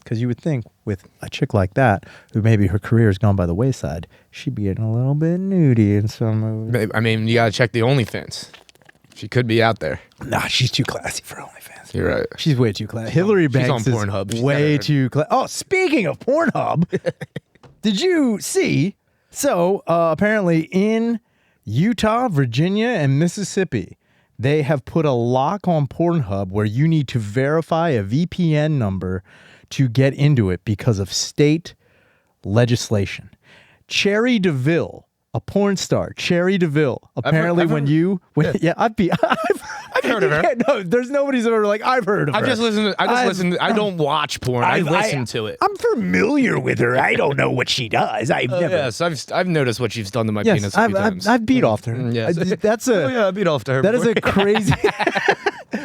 Because you would think with a chick like that, who maybe her career has gone by the wayside, she'd be getting a little bit nudie in some movies. I mean, you gotta check the OnlyFans. She could be out there. Nah, she's too classy for OnlyFans. You're right. She's way too classy. Hillary Banks she's on Pornhub. is way too classy. Oh, speaking of Pornhub, did you see? So apparently in Utah, Virginia, and Mississippi, they have put a lock on Pornhub where you need to verify a VPN number to get into it because of state legislation. Cherry DeVille, a porn star, Cherry DeVille. Apparently, I've heard of her. No, there's nobody's ever like I've heard of her. I listen. I don't watch porn. I listen to it. I'm familiar with her. I don't know what she does. I've never. Yes, I've noticed what she's done to my penis. I've beat off to her. Yes. That's a. Oh yeah, I beat off to her. That is a crazy.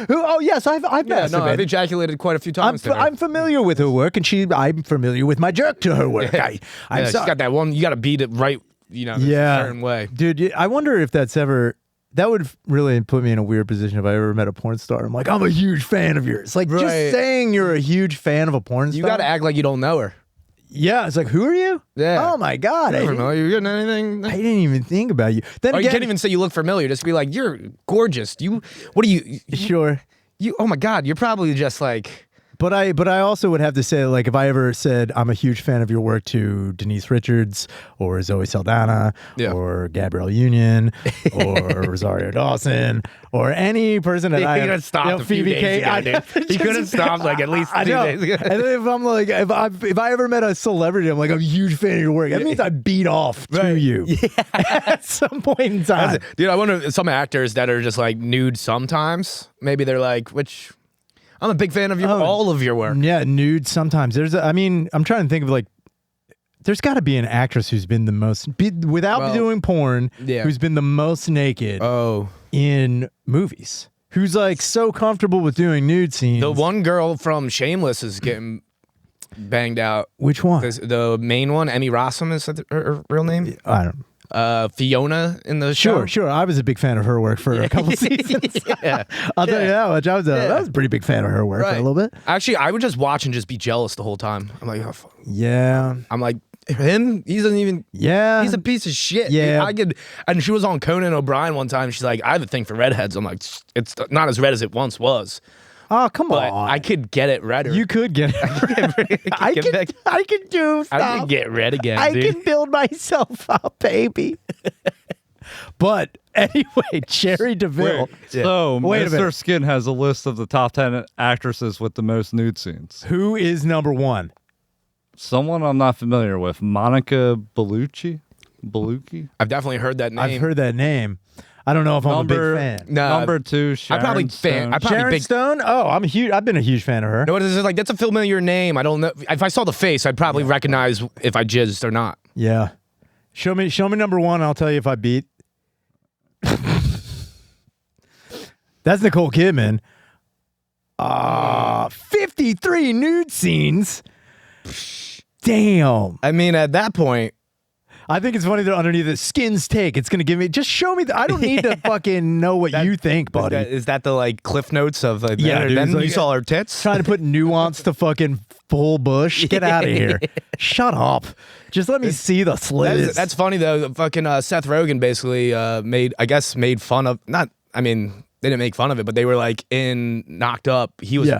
Oh yes, I've I've ejaculated quite a few times. I'm familiar with her work, and I'm familiar with my jerk to her work. She's got that one. You got to beat it right. A certain way, dude. I wonder if that would really put me in a weird position if I ever met a porn star. I'm like, I'm a huge fan of yours. Like, just saying you're a huge fan of a porn star. You got to act like you don't know her. Yeah, it's like, who are you? Yeah. Oh my God. I don't know. You getting anything? I didn't even think about you. Then you can't even say you look familiar. Just be like, you're gorgeous. What are you? Sure. Oh my God. You're probably just like. But I also would have to say, like, if I ever said I'm a huge fan of your work to Denise Richards or Zoe Saldana or Gabrielle Union or Rosario Dawson or any person that he could have stopped Phoebe Cates. He could have stopped like at least 2 days ago. And then if I'm like, if I ever met a celebrity, I'm like, I'm a huge fan of your work. That means I beat off to you at some point in time. Dude, I wonder if some actors that are just like nude sometimes, maybe they're like, I'm a big fan of all of your work. Yeah, nude sometimes. I'm trying to think of like, there's got to be an actress who's been the most, without doing porn, who's been the most naked in movies. Who's like so comfortable with doing nude scenes. The one girl from Shameless is getting banged out. Which one? The main one, Emmy Rossum, is that her real name? I don't know. Fiona in the show. Sure. I was a big fan of her work for a couple seasons. I'll tell you that much. I was a pretty big fan of her work for a little bit. Actually, I would just watch and just be jealous the whole time. I'm like, oh, fuck. Yeah. I'm like, him? He doesn't even. Yeah. He's a piece of shit. Yeah. And she was on Conan O'Brien one time. She's like, I have a thing for redheads. I'm like, it's not as red as it once was. Oh, come on. I could get it redder. You could get it. I can do stuff. I can get red again, dude. I can build myself up, baby. But anyway, Cherry DeVille. So, Wait a minute. Mr. Skin has a list of the top 10 actresses with the most nude scenes. Who is number one? Someone I'm not familiar with. Monica Bellucci? I've definitely heard that name. I've heard that name. I don't know if I'm a big fan. Number two, Sharon Stone. Sharon Stone? Oh, I've been a huge fan of her. No, it's like, that's a familiar name. I don't know. If I saw the face, I'd probably recognize if I jizzed or not. Yeah. Show me number one, I'll tell you if I beat. That's Nicole Kidman. 53 nude scenes. Damn. I mean, at that point, I think it's funny that underneath the Skin's take, it's going to give me, just show me, I don't need to fucking know what you think, buddy. Is that the like cliff notes of dude, then like, you saw her tits? Trying to put nuance to fucking full bush. Get out of here. Shut up. Just let me see the slits. That's funny though. Fucking Seth Rogen basically made fun of, they didn't make fun of it, but they were like in Knocked Up. He was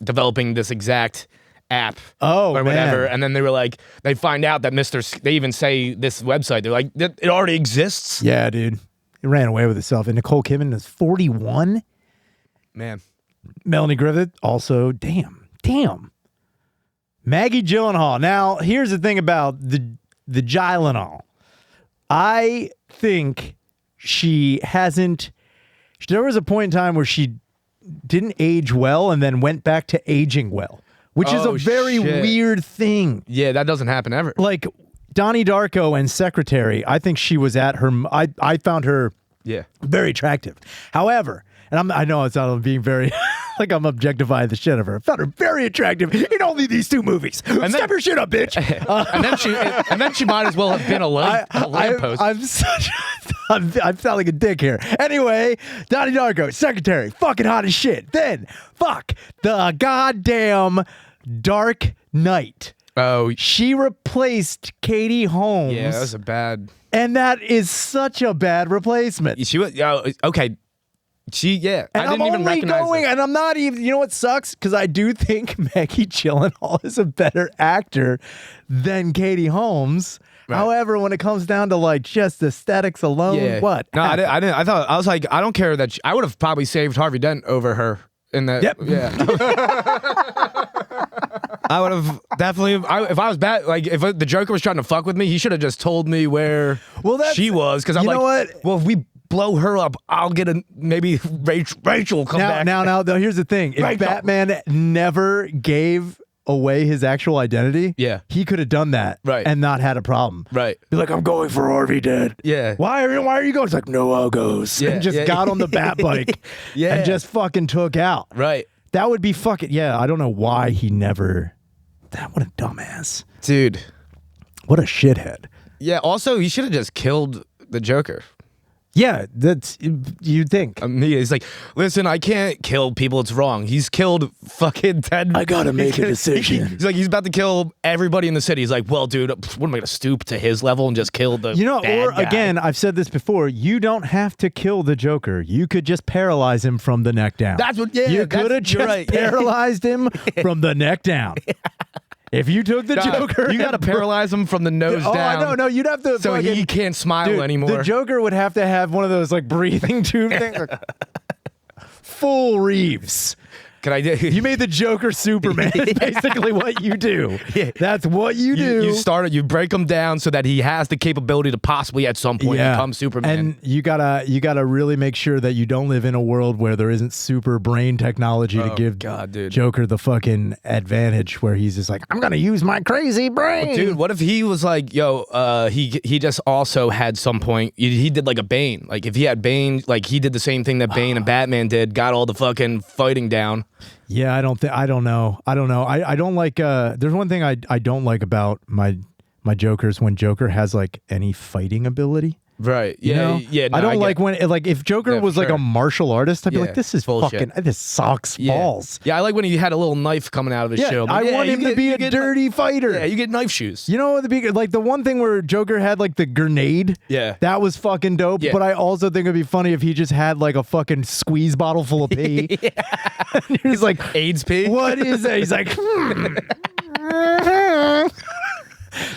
developing this exact app or whatever, man. and then they were like, they find out that they even say this website, they're like, it already exists. Yeah, dude. He ran away with himself. And Nicole Kidman is 41. Man. Melanie Griffith also, damn. Maggie Gyllenhaal. Now, here's the thing about the Gylenol. I think there was a point in time where she didn't age well and then went back to aging well, which is a very weird thing. Yeah, that doesn't happen ever. Like Donnie Darko and Secretary, I think she was at her, I found her very attractive. However, and I know it's not being very, like I'm objectifying the shit of her. I found her very attractive in only these two movies. Step your shit up, bitch. and then she might as well have been a lamppost. I'm sounding like a dick here. Anyway, Donnie Darko, Secretary, fucking hot as shit. Then, fuck the goddamn Dark Knight. Oh, She replaced Katie Holmes. yeah, that was a bad. And that is such a bad replacement. She was okay. Yeah. And I didn't even recognize her. and I'm not even, you know what sucks? Because I do think Maggie Gyllenhaal is a better actor than Katie Holmes. Right. However, when it comes down to like just aesthetics alone, Yeah. what? No, I didn't. I was like, I don't care that I would have probably saved Harvey Dent over her in that. Yep. Yeah. I would have definitely. If I was bad, like if the Joker was trying to fuck with me, he should have just told me where she was. Because I'm you like, know what? Well, if we blow her up, I'll get maybe Rachel will come back. Now, here's the thing. If Rachel. Batman never gave away his actual identity, Yeah. he could have done that and not had a problem. Right. Be like, I'm going for Harvey Dent. Yeah. Why are you going? It's like, no, I'll goes. Yeah, And just yeah. got on the bat bike Yeah. and just fucking took out. Right. That would be fucking, yeah, I don't know why he never, what a dumbass. Dude. What a shithead. Yeah. Also, he should have just killed the Joker. Yeah, that's, you'd think. He's like, listen, I can't kill people. It's wrong. He's killed fucking 10. I gotta make a decision. He's like, he's about to kill everybody in the city. He's like, well, dude, what am I gonna stoop to his level and just kill the bad guy? Again, I've said this before, you don't have to kill the Joker. You could just paralyze him from the neck down. That's what, yeah. You could have just paralyzed him from the neck down. If you took the Joker, you gotta paralyze him from the nose down. No, you'd have to. So fucking, he can't smile dude, anymore. The Joker would have to have one of those like breathing tube things. Like, full Reeves. Can I do? You made the Joker Superman. It's basically what you do. Yeah. That's what you do. You break him down so that he has the capability to possibly at some point become Superman. And you gotta really make sure that you don't live in a world where there isn't super brain technology to give Joker the fucking advantage where he's just like, I'm gonna use my crazy brain. Dude, what if he was like, he just also had some point, he did like a Bane. Like if he had Bane, like he did the same thing that Bane and Batman did, got all the fucking fighting down. Yeah, I don't know. I don't like there's one thing I don't like about my Jokers when Joker has like any fighting ability. Right. You Yeah. know? Yeah. No, I don't like when like if Joker was like a martial artist, I'd be like, this is bullshit. fucking this sucks balls. Yeah, I like when he had a little knife coming out of his shield. I want him to be a dirty fighter. Yeah, you get knife shoes. You know like the one thing where Joker had like the grenade. Yeah. That was fucking dope. Yeah. But I also think it'd be funny if he just had like a fucking squeeze bottle full of pee. He's like, AIDS pee. what is that? He's like,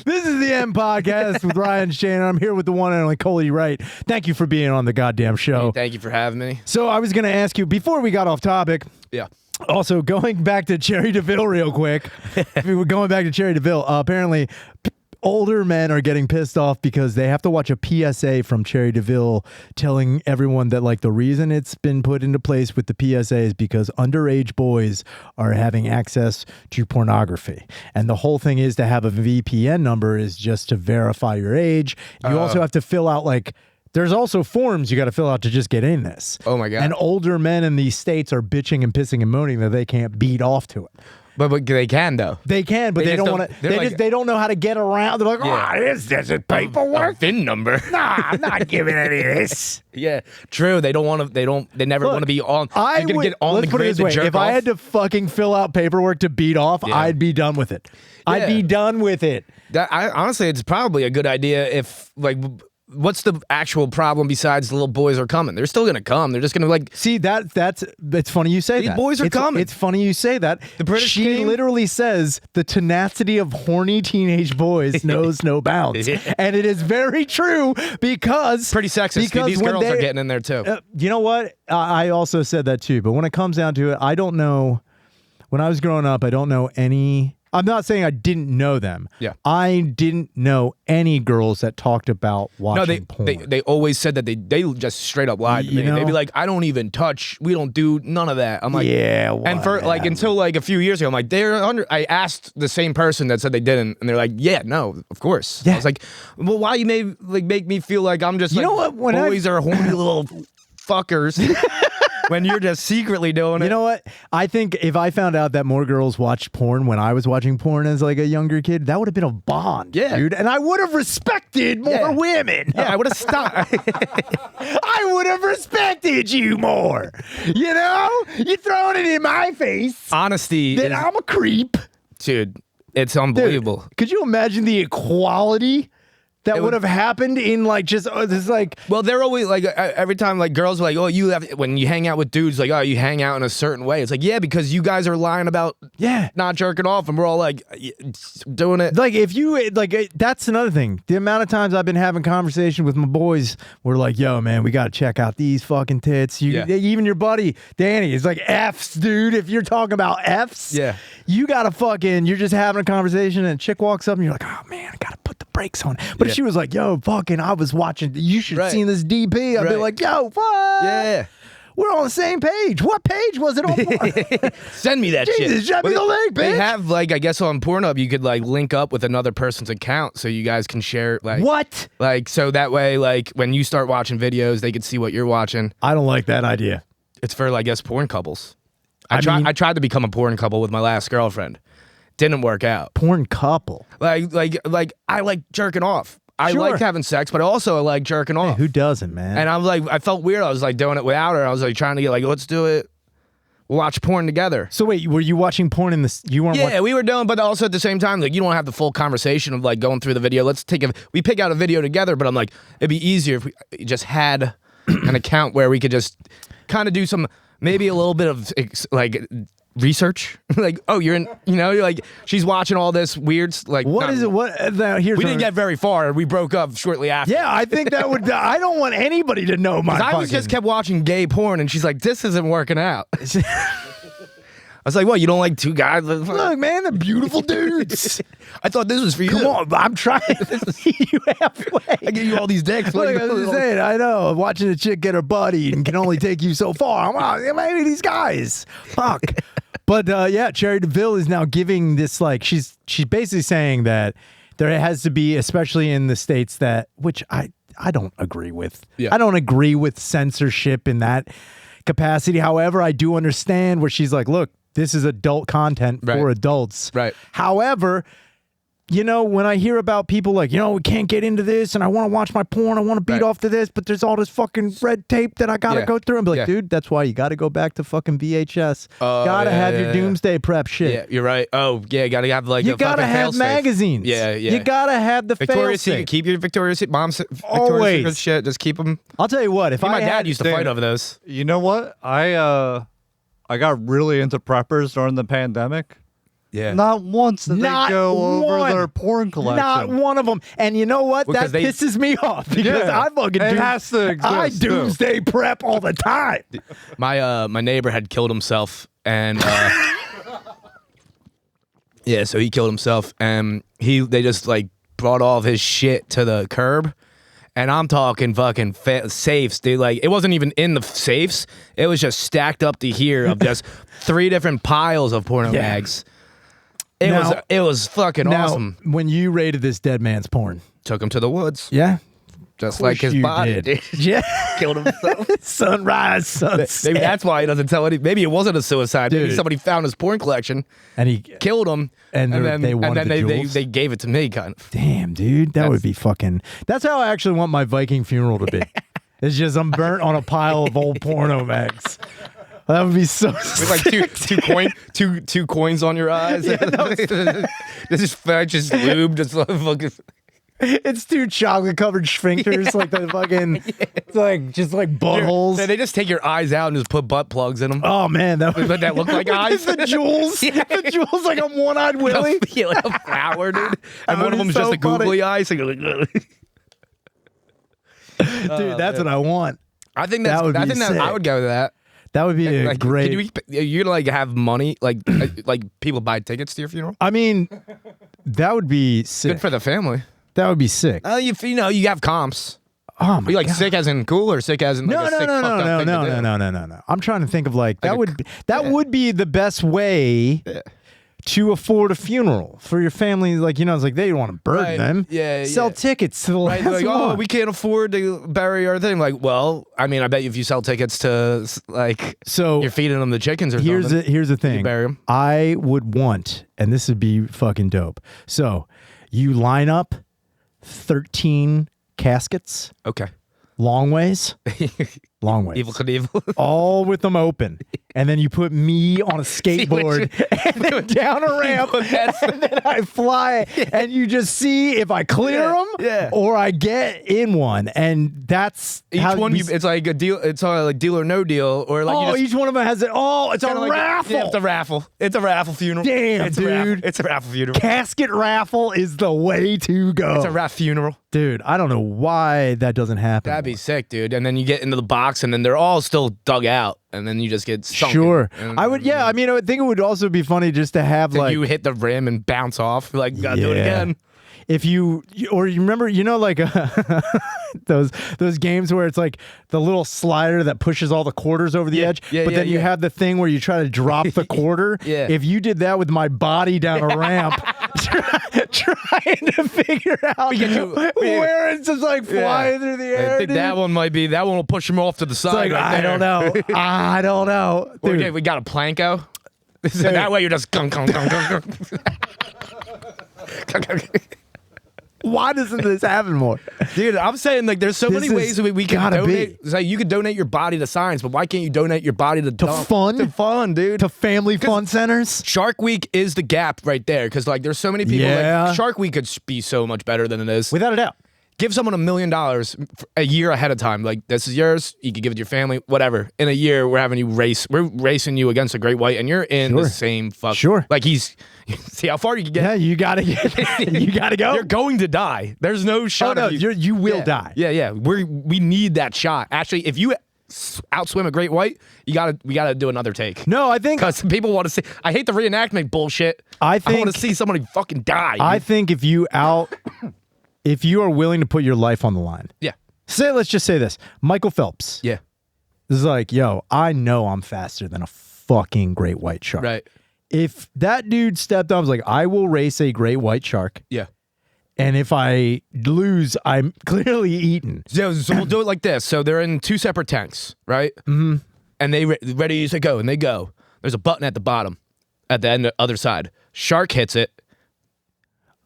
This is the M Podcast with Ryan Shane. I'm here with the one and only Cody Wright. Thank you for being on the goddamn show. Hey, thank you for having me. So I was going to ask you, before we got off topic, Yeah. also going back to Cherry DeVille real quick, we were going back to Cherry DeVille, apparently older men are getting pissed off because they have to watch a PSA from Cherry DeVille telling everyone that like the reason it's been put into place with the PSA is because underage boys are having access to pornography. And the whole thing is to have a VPN number is just to verify your age. You also have to fill out like there's also forms you got to fill out to just get in this. Oh my God. And older men in these states are bitching and pissing and moaning that they can't beat off to it. But they can though. They can, but they don't want to. They don't know how to get around. They're like, this is paperwork. A VIN number. Nah, I'm not giving any of this. Yeah, true. They don't want to. They never want to be on. I would get on let's the put it grid this to way: jerk if I off. had to fucking fill out paperwork to beat off, I'd be done with it. I'd be done with it. Honestly, it's probably a good idea if like. What's the actual problem besides the little boys are coming? They're still gonna come. They're just gonna like see that's it's funny you say these that. boys are coming. It's funny you say that. The British she game? literally says the tenacity of horny teenage boys knows no bounds, and it is very true because pretty sexist. Dude, these girls are getting in there too. You know what? I also said that too. But when it comes down to it, I don't know. When I was growing up, I don't know any. I'm not saying I didn't know them. Yeah. I didn't know any girls that talked about watching porn. They always said that they just straight up lied to me. They'd be like, I don't even touch. We don't do none of that. I'm like, yeah. And for like until like a few years ago, I'm like, I asked the same person that said they didn't, and they're like, yeah, no, of course. Yeah. I was like, well, why you make me feel like I'm just you know what? When boys are horny little fuckers. When you're just secretly doing it. You know what? I think if I found out that more girls watched porn when I was watching porn as like a younger kid, that would have been a bond, dude. And I would have respected more women. Yeah, I would have stopped. I would have respected you more. You know? You're throwing it in my face. Honesty. That I'm a creep. dude, it's unbelievable. Dude, could you imagine the equality that would have happened in like just this like? Well, they're always like every time like girls are like, oh, you have when you hang out with dudes like, oh, you hang out in a certain way. It's like, yeah, because you guys are lying about not jerking off, and we're all like doing it. Like if you like, that's another thing. The amount of times I've been having conversation with my boys, we're like, yo, man, we got to check out these fucking tits. Even your buddy Danny is like F's, dude. If you're talking about F's, you gotta fucking. You're just having a conversation, and a chick walks up, and you're like, oh man, I gotta put the brakes on. But if she was like, yo, fucking, I was watching. You should have seen this DP. I'd be like, yo, what? Yeah. We're on the same page. What page was it on? Send me that shit. Send me the link, bitch. They have like, I guess on Pornhub, you could like link up with another person's account so you guys can share like what? Like so that way, like when you start watching videos, they can see what you're watching. I don't like that idea. It's for I guess porn couples. I tried to become a porn couple with my last girlfriend. Didn't work out. Porn couple. Like I like jerking off. I liked having sex, but also I like jerking off. Hey, who doesn't, man? And I was like, I felt weird. I was like doing it without her. I was like trying to get like, let's do it. We'll watch porn together. So wait, were you watching porn in this? You weren't. Yeah, we were doing, but also at the same time, like you don't have the full conversation of like going through the video. We pick out a video together, but I'm like, it'd be easier if we just had an account where we could just kind of do some, maybe a little bit of like research. Like, oh, you're like she's watching all this weird like what is it? What here's we didn't get very far. We broke up shortly after. Yeah, I think that would I don't want anybody to know my I just kept watching gay porn and she's like, this isn't working out. I was like, what, you don't like two guys? Look, man, they're beautiful dudes. I thought this was for you. Come on, I'm trying to meet you halfway. I give you all these dicks. Look, I was just saying, I know, watching a chick get her buddy and can only take you so far. Maybe these guys. Fuck. But yeah, Cherry DeVille is now giving this, like, she's basically saying that there has to be, especially in the states that, which I don't agree with. Yeah. I don't agree with censorship in that capacity. However, I do understand where she's like, look, this is adult content for adults. Right. However, you know, when I hear about people like, you know, we can't get into this and I want to watch my porn, I want to beat off to this, but there's all this fucking red tape that I got to go through and be like, dude, that's why you got to go back to fucking VHS. Got to have your doomsday prep shit. Yeah, you're right. Oh, yeah, got to have like you got to have magazines. Yeah. You got to have the Victoria's Secret. Keep your Victoria's Secret, mom's Victoria's Secret shit. Just keep them. I'll tell you what, my dad used to fight over those. You know what? I got really into preppers during the pandemic. Yeah. Not once did they go over their porn collection. Not one of them. And you know what? That pisses me off because I fucking I doomsday prep all the time. My neighbor had killed himself and yeah, so he killed himself and they just like brought all of his shit to the curb. And I'm talking fucking safes, dude. Like, it wasn't even in the safes. It was just stacked up to here of just 3 different piles of porno mags. It was fucking awesome. When you rated this dead man's porn, took him to the woods. Yeah. Just like his body did. Yeah. Killed himself. Sunrise, sunset. Maybe that's why he doesn't tell any. Maybe it wasn't a suicide. Dude. Maybe somebody found his porn collection and he killed him. And then they gave it to me, kind of. Damn, dude. That would be fucking. That's how I actually want my Viking funeral to be. It's just I'm burnt on a pile of old porno mags. That would be so sick. With like two coins on your eyes. Yeah, this is just lube. Just fucking. It's 2 chocolate covered sphincters, like the fucking, it's like just like buttholes. They just take your eyes out and just put butt plugs in them. Oh man, that look like eyes. The jewels, the jewels, like a one-eyed Willy, like a flower, dude. And one of them's just a googly eye. So you're like, dude, that's what I want. I think that I would go with that. That would be a great. You're gonna like have money, like people buy tickets to your funeral. I mean, that would be sick. Good for the family. That would be sick. You have comps. Oh my God. Sick as in cool or sick as in no. I'm trying to think of like that would be the best way to afford a funeral for your family. Like, it's like they don't want to burden them. Yeah. Sell tickets to the last like, one. We can't afford to bury our thing. Like, well, I mean, I bet if you sell tickets to like, so you're feeding them the chickens or something. Here's the thing. You bury them. I would want, and this would be fucking dope. So you line up 13 caskets. Okay. Long ways. Evil Knievel. All with them open. and then you put me on a skateboard and then down a ramp, and then I fly, and you just see if I clear them or I get in one, and that's each one. It's like a deal. It's like deal or no deal, or like each one of them has it. Oh, it's a raffle. Yeah, it's a raffle. It's a raffle funeral. Damn, dude, it's a raffle funeral. Casket raffle is the way to go. It's a raffle funeral. Dude, I don't know why that doesn't happen. That'd be sick, dude. And then you get into the box, and then they're all still dug out, and then you just get sunken. Sure. I would, yeah. I mean, I would think it would also be funny just to have like you hit the rim and bounce off. Like, gotta do it again. If you remember, like those games where it's like the little slider that pushes all the quarters over the edge, but then you have the thing where you try to drop the quarter. If you did that with my body down a ramp, trying to figure out where it's just like flying through the air. I think that one will push him off to the side. Like, I don't know. I don't know. Dude. We got a planko. That way you're just gung. Why doesn't this happen more? Dude, I'm saying like there's so many ways we can donate. It's like you could donate your body to science, but why can't you donate your body to fun? To fun, dude. To family fun centers? Shark Week is the gap right there because like there's so many people like Shark Week could be so much better than it is. Without a doubt. Give someone $1 million a year ahead of time. Like, this is yours. You can give it to your family, whatever. In a year, we're racing you against a great white, and you're in the same fuck. Sure. Like, see how far you can get. Yeah, you got to get, you got to go. You're going to die. There's no shot. Oh, no, you will die. Yeah. We need that shot. Actually, if you outswim a great white, we gotta do another take. No, I think. Because people want to see. I hate the reenactment bullshit. I want to see somebody fucking die. I think if you are willing to put your life on the line. Yeah. Let's just say this. Michael Phelps. Yeah. This is like, yo, I know I'm faster than a fucking great white shark. Right. If that dude stepped up, I was like, I will race a great white shark. Yeah. And if I lose, I'm clearly eaten. So we'll do it like this. So they're in two separate tanks, right? Mm-hmm. And they ready to go, and they go. There's a button at the bottom, at the end, the other side. Shark hits it.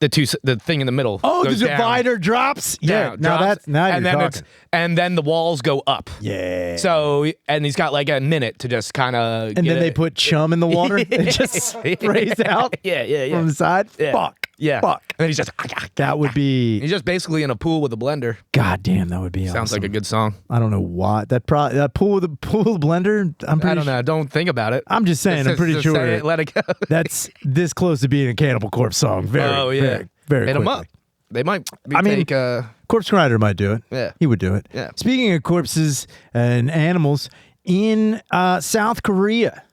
The thing in the middle. Oh, goes the divider drops. Yeah, now you're talking. And then the walls go up. Yeah. So and he's got like a minute to just kind of. And then they put chum in the water. It just sprays out. Yeah. From the side. Yeah. Fuck. Yeah. Fuck. And then he's just. That would be. He's just basically in a pool with a blender. God damn, that would be. Sounds awesome. like a good song. I don't know why that pool with a blender. I don't know. Don't think about it. I'm just saying. I'm pretty sure. Say it, let it go. That's this close to being a Cannibal Corpse song. Very hit them up. They might. Corpse Grinder might do it. Yeah, he would do it. Yeah. Speaking of corpses and animals, in South Korea,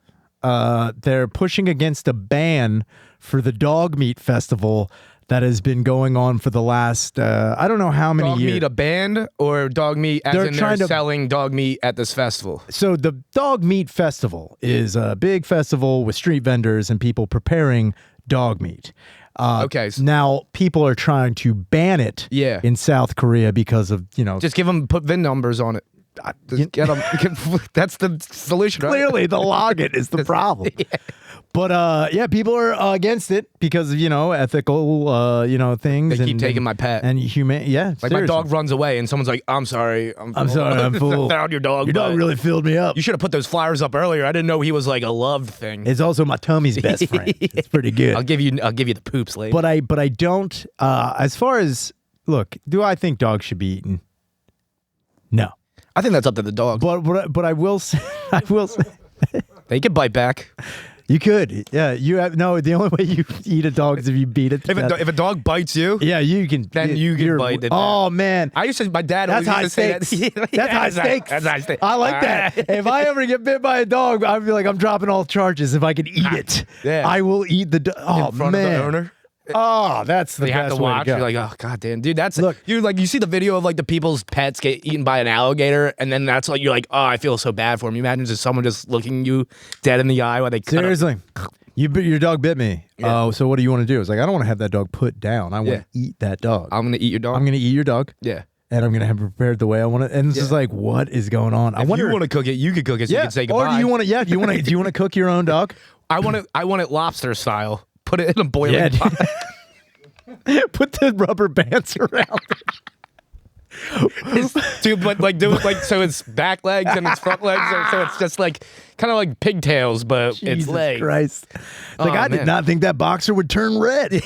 they're pushing against a ban for the dog meat festival that has been going on for the last I don't know how many years. Dog meat a band or dog meat as they're selling dog meat at this festival? So the dog meat festival is a big festival with street vendors and people preparing dog meat. Okay. Now people are trying to ban it in South Korea because of, just put VIN numbers on it. Get them. That's the solution, right? Clearly the login is the problem. But people are against it because of, ethical, things. They keep taking my pet. And human, Like seriously. My dog runs away and someone's like, I'm sorry. I'm sorry, I'm full. Found your dog. Your dog really filled me up. You should have put those flyers up earlier. I didn't know he was like a loved thing. It's also my tummy's best friend. It's pretty good. I'll give you the poops later. But I don't, as far as, look, do I think dogs should be eaten? No. I think that's up to the dog. But I will say, they could bite back. You could, yeah. The only way you eat a dog is if you beat it. If a dog bites you, you can. Then you can bite it. Oh man, my dad. That's high stakes. That's high stakes. That's high stakes. I like that. If I ever get bit by a dog, I'd be like, I'm dropping all charges. If I could eat it, I will eat the dog. Oh in front of the owner. Oh, that's the you best have to way watch. to go. You're like, oh god damn, dude. You see the video of like the people's pets get eaten by an alligator, and then that's like you're like, oh, I feel so bad for him. You imagine just someone just looking you dead in the eye while they seriously. Your dog bit me. Yeah. So what do you want to do? It's like, I don't want to have that dog put down. I want to eat that dog. I'm going to eat your dog. I'm going to eat your dog. Yeah. And I'm going to have it prepared the way I want it. And this is like, what is going on? If you want to cook it, you could cook it so you can say goodbye. Or do you want to, do you want to cook your own dog? I want it lobster style. Put it in a boiling pot. Put the rubber bands around it. Dude, but like do it like so it's back legs and it's front legs, so it's just like kind of like pigtails, but Jesus it's legs. Christ. Like, I did man. not think that boxer would turn red.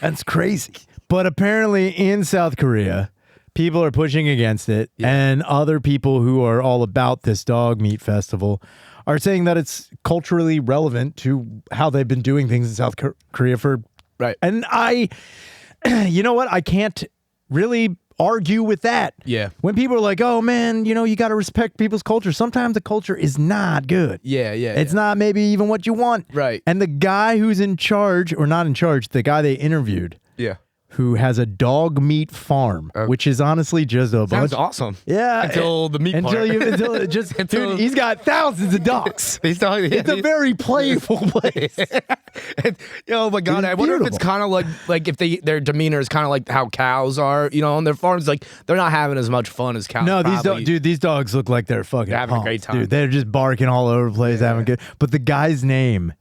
That's crazy. But apparently in South Korea, people are pushing against it, and other people who are all about this dog meat festival are saying that it's culturally relevant to how they've been doing things in South Korea for... Right. And you know what? I can't really argue with that. Yeah. When people are like, oh, man, you got to respect people's culture. Sometimes the culture is not good. Yeah. It's not maybe even what you want. Right. And the guy who's in charge, or not in charge, the guy they interviewed, Yeah. who has a dog meat farm, which is honestly just a bunch. Sounds awesome. Yeah. Until the meat part. Dude, he's got thousands of dogs. It's a very playful place. Oh my God, I wonder if it's kind of like if their demeanor is kind of like how cows are, on their farms. Like they're not having as much fun as cows. No, probably. these dogs look like they're fucking They're having a pumped, great time. Dude, they're just barking all over the place, having good. But the guy's name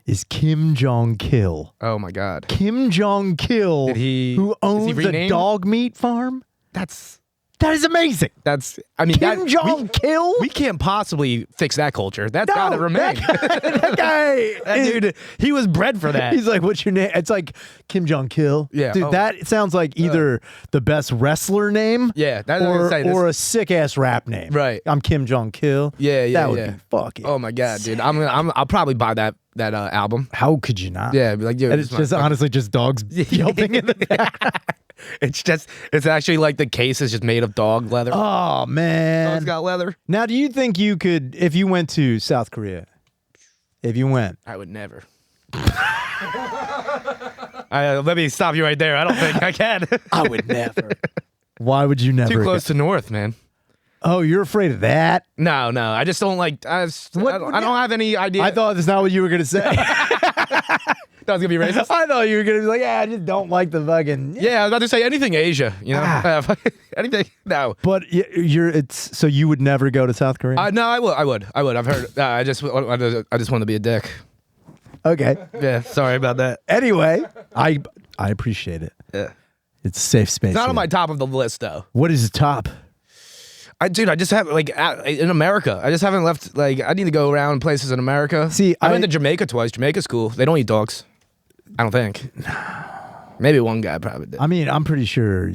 is Kim Jong-kil. Oh my God. Kim Jong-kil, who owns a renamed? dog meat farm. That is amazing. I mean, Kim Jong-kil? We can't possibly fix that culture. That's gotta remain. That guy Dude, he was bred for that. He's like, what's your name? It's like Kim Jong-kil. Yeah. Dude, that sounds like either the best wrestler name Yeah, that's what I was saying. or a sick-ass rap name. Right. I'm Kim Jong-kil. Yeah, That would be fucking Oh my God, dude. I'll probably buy that album. How could you not? Yeah, be like, dude, And it's just honestly just dogs yelping in the back. It's actually like the case is just made of dog leather. Oh, man. Dog's got leather. Now, do you think you could, if you went to South Korea, if you went? I would never. Let me stop you right there. I don't think I can. I would never. Why would you never? Too close to north, man. Oh, you're afraid of that? No. I just don't like. I don't have any idea. I thought that's not what you were going to say. That was gonna be racist. I thought you were gonna be like, I just don't like the fucking. Yeah, I was about to say anything Asia. Anything. No. But so you would never go to South Korea? No, I would. I've heard. I just want to be a dick. Okay. Yeah. Sorry about that. Anyway, I appreciate it. Yeah. It's a safe space. It's not here. on my top of the list though. What is the top? I just have in America. I just haven't left. Like I need to go around places in America. See, I've been to Jamaica twice. Jamaica's cool. They don't eat dogs. I don't think. Maybe one guy probably did. I mean, I'm pretty sure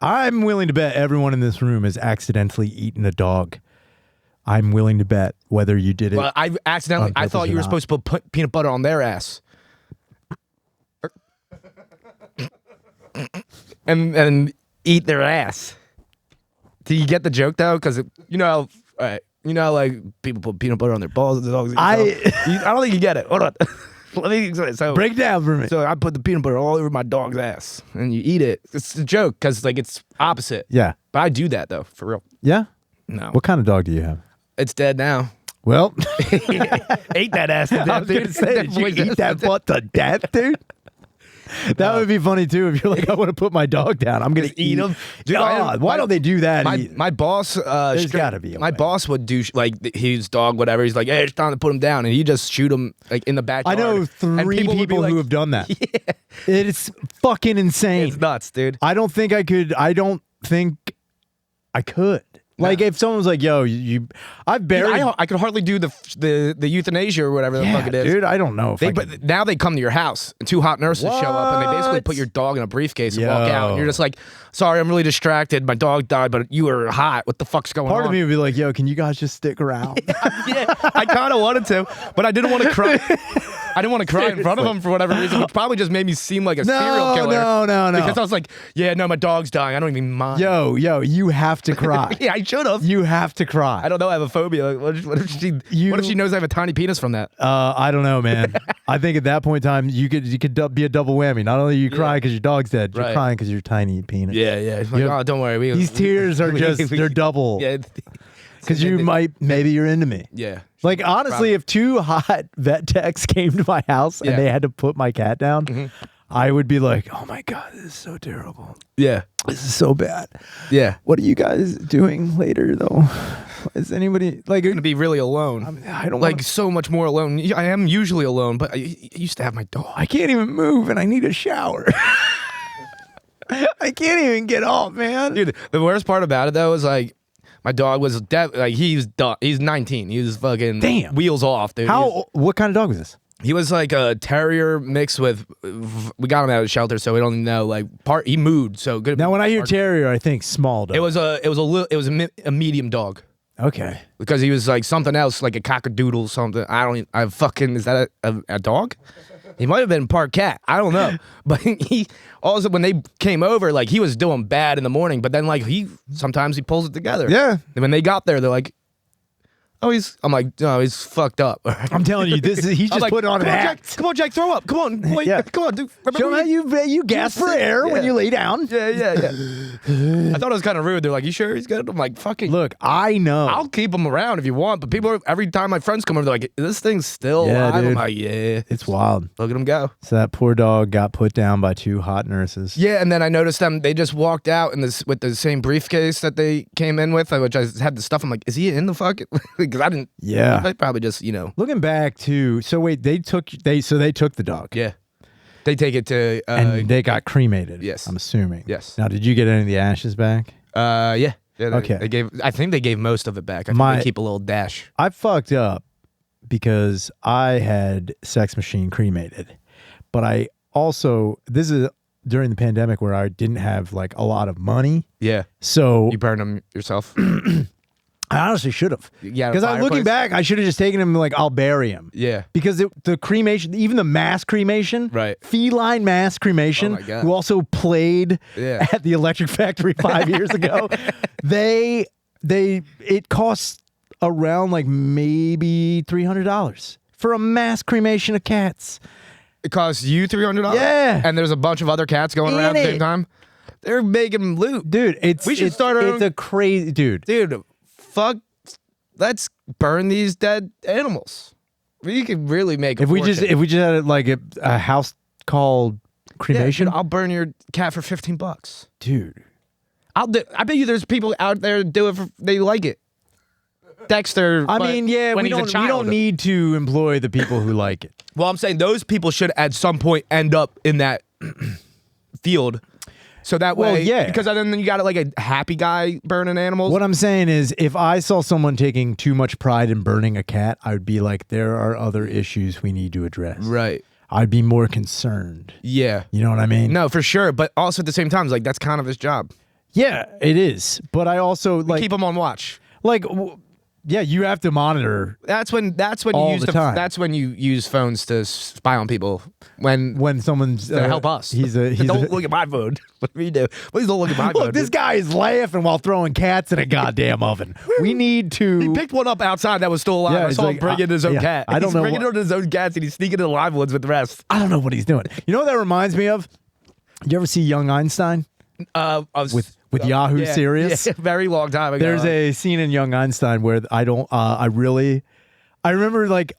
I'm willing to bet everyone in this room has accidentally eaten a dog. I'm willing to bet whether you did it. Well, I accidentally. I thought you were supposed to put peanut butter on their ass. and eat their ass. Do you get the joke though? Because all right, like people put peanut butter on their balls and the dogs. I don't think you get it. Hold on. Let me explain. So break down for me. So I put the peanut butter all over my dog's ass, and you eat it. It's a joke because it's opposite. Yeah. But I do that though, for real. Yeah. No. What kind of dog do you have? It's dead now. Well, ate that ass to death. I was gonna say, did you eat that butt to death, dude? That would be funny too if you're like, I want to put my dog down. I'm gonna eat him. Dude, why don't they do that? My boss, there's got to be. My boss would do his dog, whatever. He's like, hey, it's time to put him down, and he just shoot him like in the backyard. I know 3 people who have done that. Yeah. It's fucking insane. It's nuts, dude. I don't think I could. I don't think I could. Like if someone was like, "Yo, I've buried," I could hardly do the euthanasia or whatever the fuck it is, dude. I don't know. But now they come to your house and 2 hot nurses show up and they basically put your dog in a briefcase and walk out. And you're just like, "Sorry, I'm really distracted. My dog died, but you were hot. What the fuck's going on?" Part of me would be like, "Yo, can you guys just stick around?" Yeah, I kind of wanted to, but I didn't want to cry. I didn't want to cry in front of him for whatever reason, which probably just made me seem like a serial killer. No. Because I was like, yeah, no, my dog's dying. I don't even mind. Yo, you have to cry. Yeah, I should have. You have to cry. I don't know. I have a phobia. What if she knows I have a tiny penis from that? I don't know, man. I think at that point in time, you could be a double whammy. Not only you cry because your dog's dead, you're crying because your tiny penis. Yeah. Like, oh, don't worry. These tears are they're double. Yeah. Because maybe you're into me. Yeah. Like, honestly, if 2 hot vet techs came to my house and they had to put my cat down, I would be like, oh my God, this is so terrible. Yeah. This is so bad. Yeah. What are you guys doing later, though? Is anybody, like... You're going to be really alone. I don't like, so much more alone. I am usually alone, but I used to have my dog. I can't even move and I need a shower. I can't even get off, man. Dude, the worst part about it though is like my dog was like he's 19. He was fucking Damn. wheels off, dude. What kind of dog was this? He was like a terrier mixed with. We got him out of the shelter, so we don't even know. Like he mooed, so good. Now, when I hear terrier, I think small dog. it was a medium dog okay. because he was like something else, like a cockadoodle, something. Is that a dog? He might have been part cat. I don't know. But he also, when they came over, like he was doing bad in the morning, but then like sometimes he pulls it together. Yeah. And when they got there, they're like, oh, I'm like, no, he's fucked up. I'm telling you, he's just like, putting on an act. Come on, Jack, throw up. Come on, boy. Yeah. Come on, dude. Show how you gasp for air when you lay down. Yeah. I thought it was kind of rude. They're like, you sure he's good? I'm like, fucking. Look, I know. I'll keep him around if you want, but every time my friends come over, they're like, this thing's still Yeah, alive. dude. I'm like, yeah. It's wild. Look at him go. So that poor dog got put down by 2 hot nurses. Yeah, and then I noticed they just walked out with the same briefcase that they came in with, which I had the stuff. I'm like, is he in the fucking? Because I didn't. Yeah. They probably just, Looking back to, so wait, they took the dog. Yeah. They take it to. And they got cremated. Yes. I'm assuming. Yes. Now, did you get any of the ashes back? Yeah. Okay. I think they gave most of it back. I think they keep a little dash. I fucked up because I had Sex Machine cremated, but I also, this is during the pandemic where I didn't have like a lot of money. Yeah. So You burned them yourself. I honestly should have. Yeah. Because I'm looking back, I should have just taken him like, I'll bury him. Yeah. Because the cremation, even the mass cremation, Right. feline mass cremation, Oh my God. who also played Yeah. at the Electric Factory 5 years ago, it costs around like maybe $300 for a mass cremation of cats. It costs you $300? Yeah. And there's a bunch of other cats going around at the same time? They're making loot. Dude, We should start our It's own- a crazy, dude. Dude, fuck. Let's burn these dead animals. We could really make a If we just had like a house called cremation, I'll burn your cat for $15. dude. I bet you there's people out there that do it they like it. Dexter. I but mean, yeah, when we he's a don't child. need to employ the people who like it. Well, I'm saying those people should at some point end up in that field. So that way, Well, yeah. because then you got like a happy guy burning animals. What I'm saying is, if I saw someone taking too much pride in burning a cat, I would be like, there are other issues we need to address. Right. I'd be more concerned. Yeah. You know what I mean? No, for sure. But also at the same time, it's like that's kind of his job. Yeah, it is. But I also like, Keep him on watch. Yeah, you have to monitor That's when All you use the time. That's when you use phones to spy on people. when someone's To help us. Don't look at my phone. What do we do? Please don't look at my phone. Look, this guy is laughing while throwing cats in a goddamn oven. We need to. He picked one up outside that was still alive. Yeah, I he's saw him like, bring in his own yeah, cat. I don't He's know bringing what- in his own cats and he's sneaking in the live ones with the rest. I don't know what he's doing. You know what that reminds me of? You ever see Young Einstein with Yahoo yeah, Serious? Yeah, very long time ago. There's a scene in Young Einstein where I remember like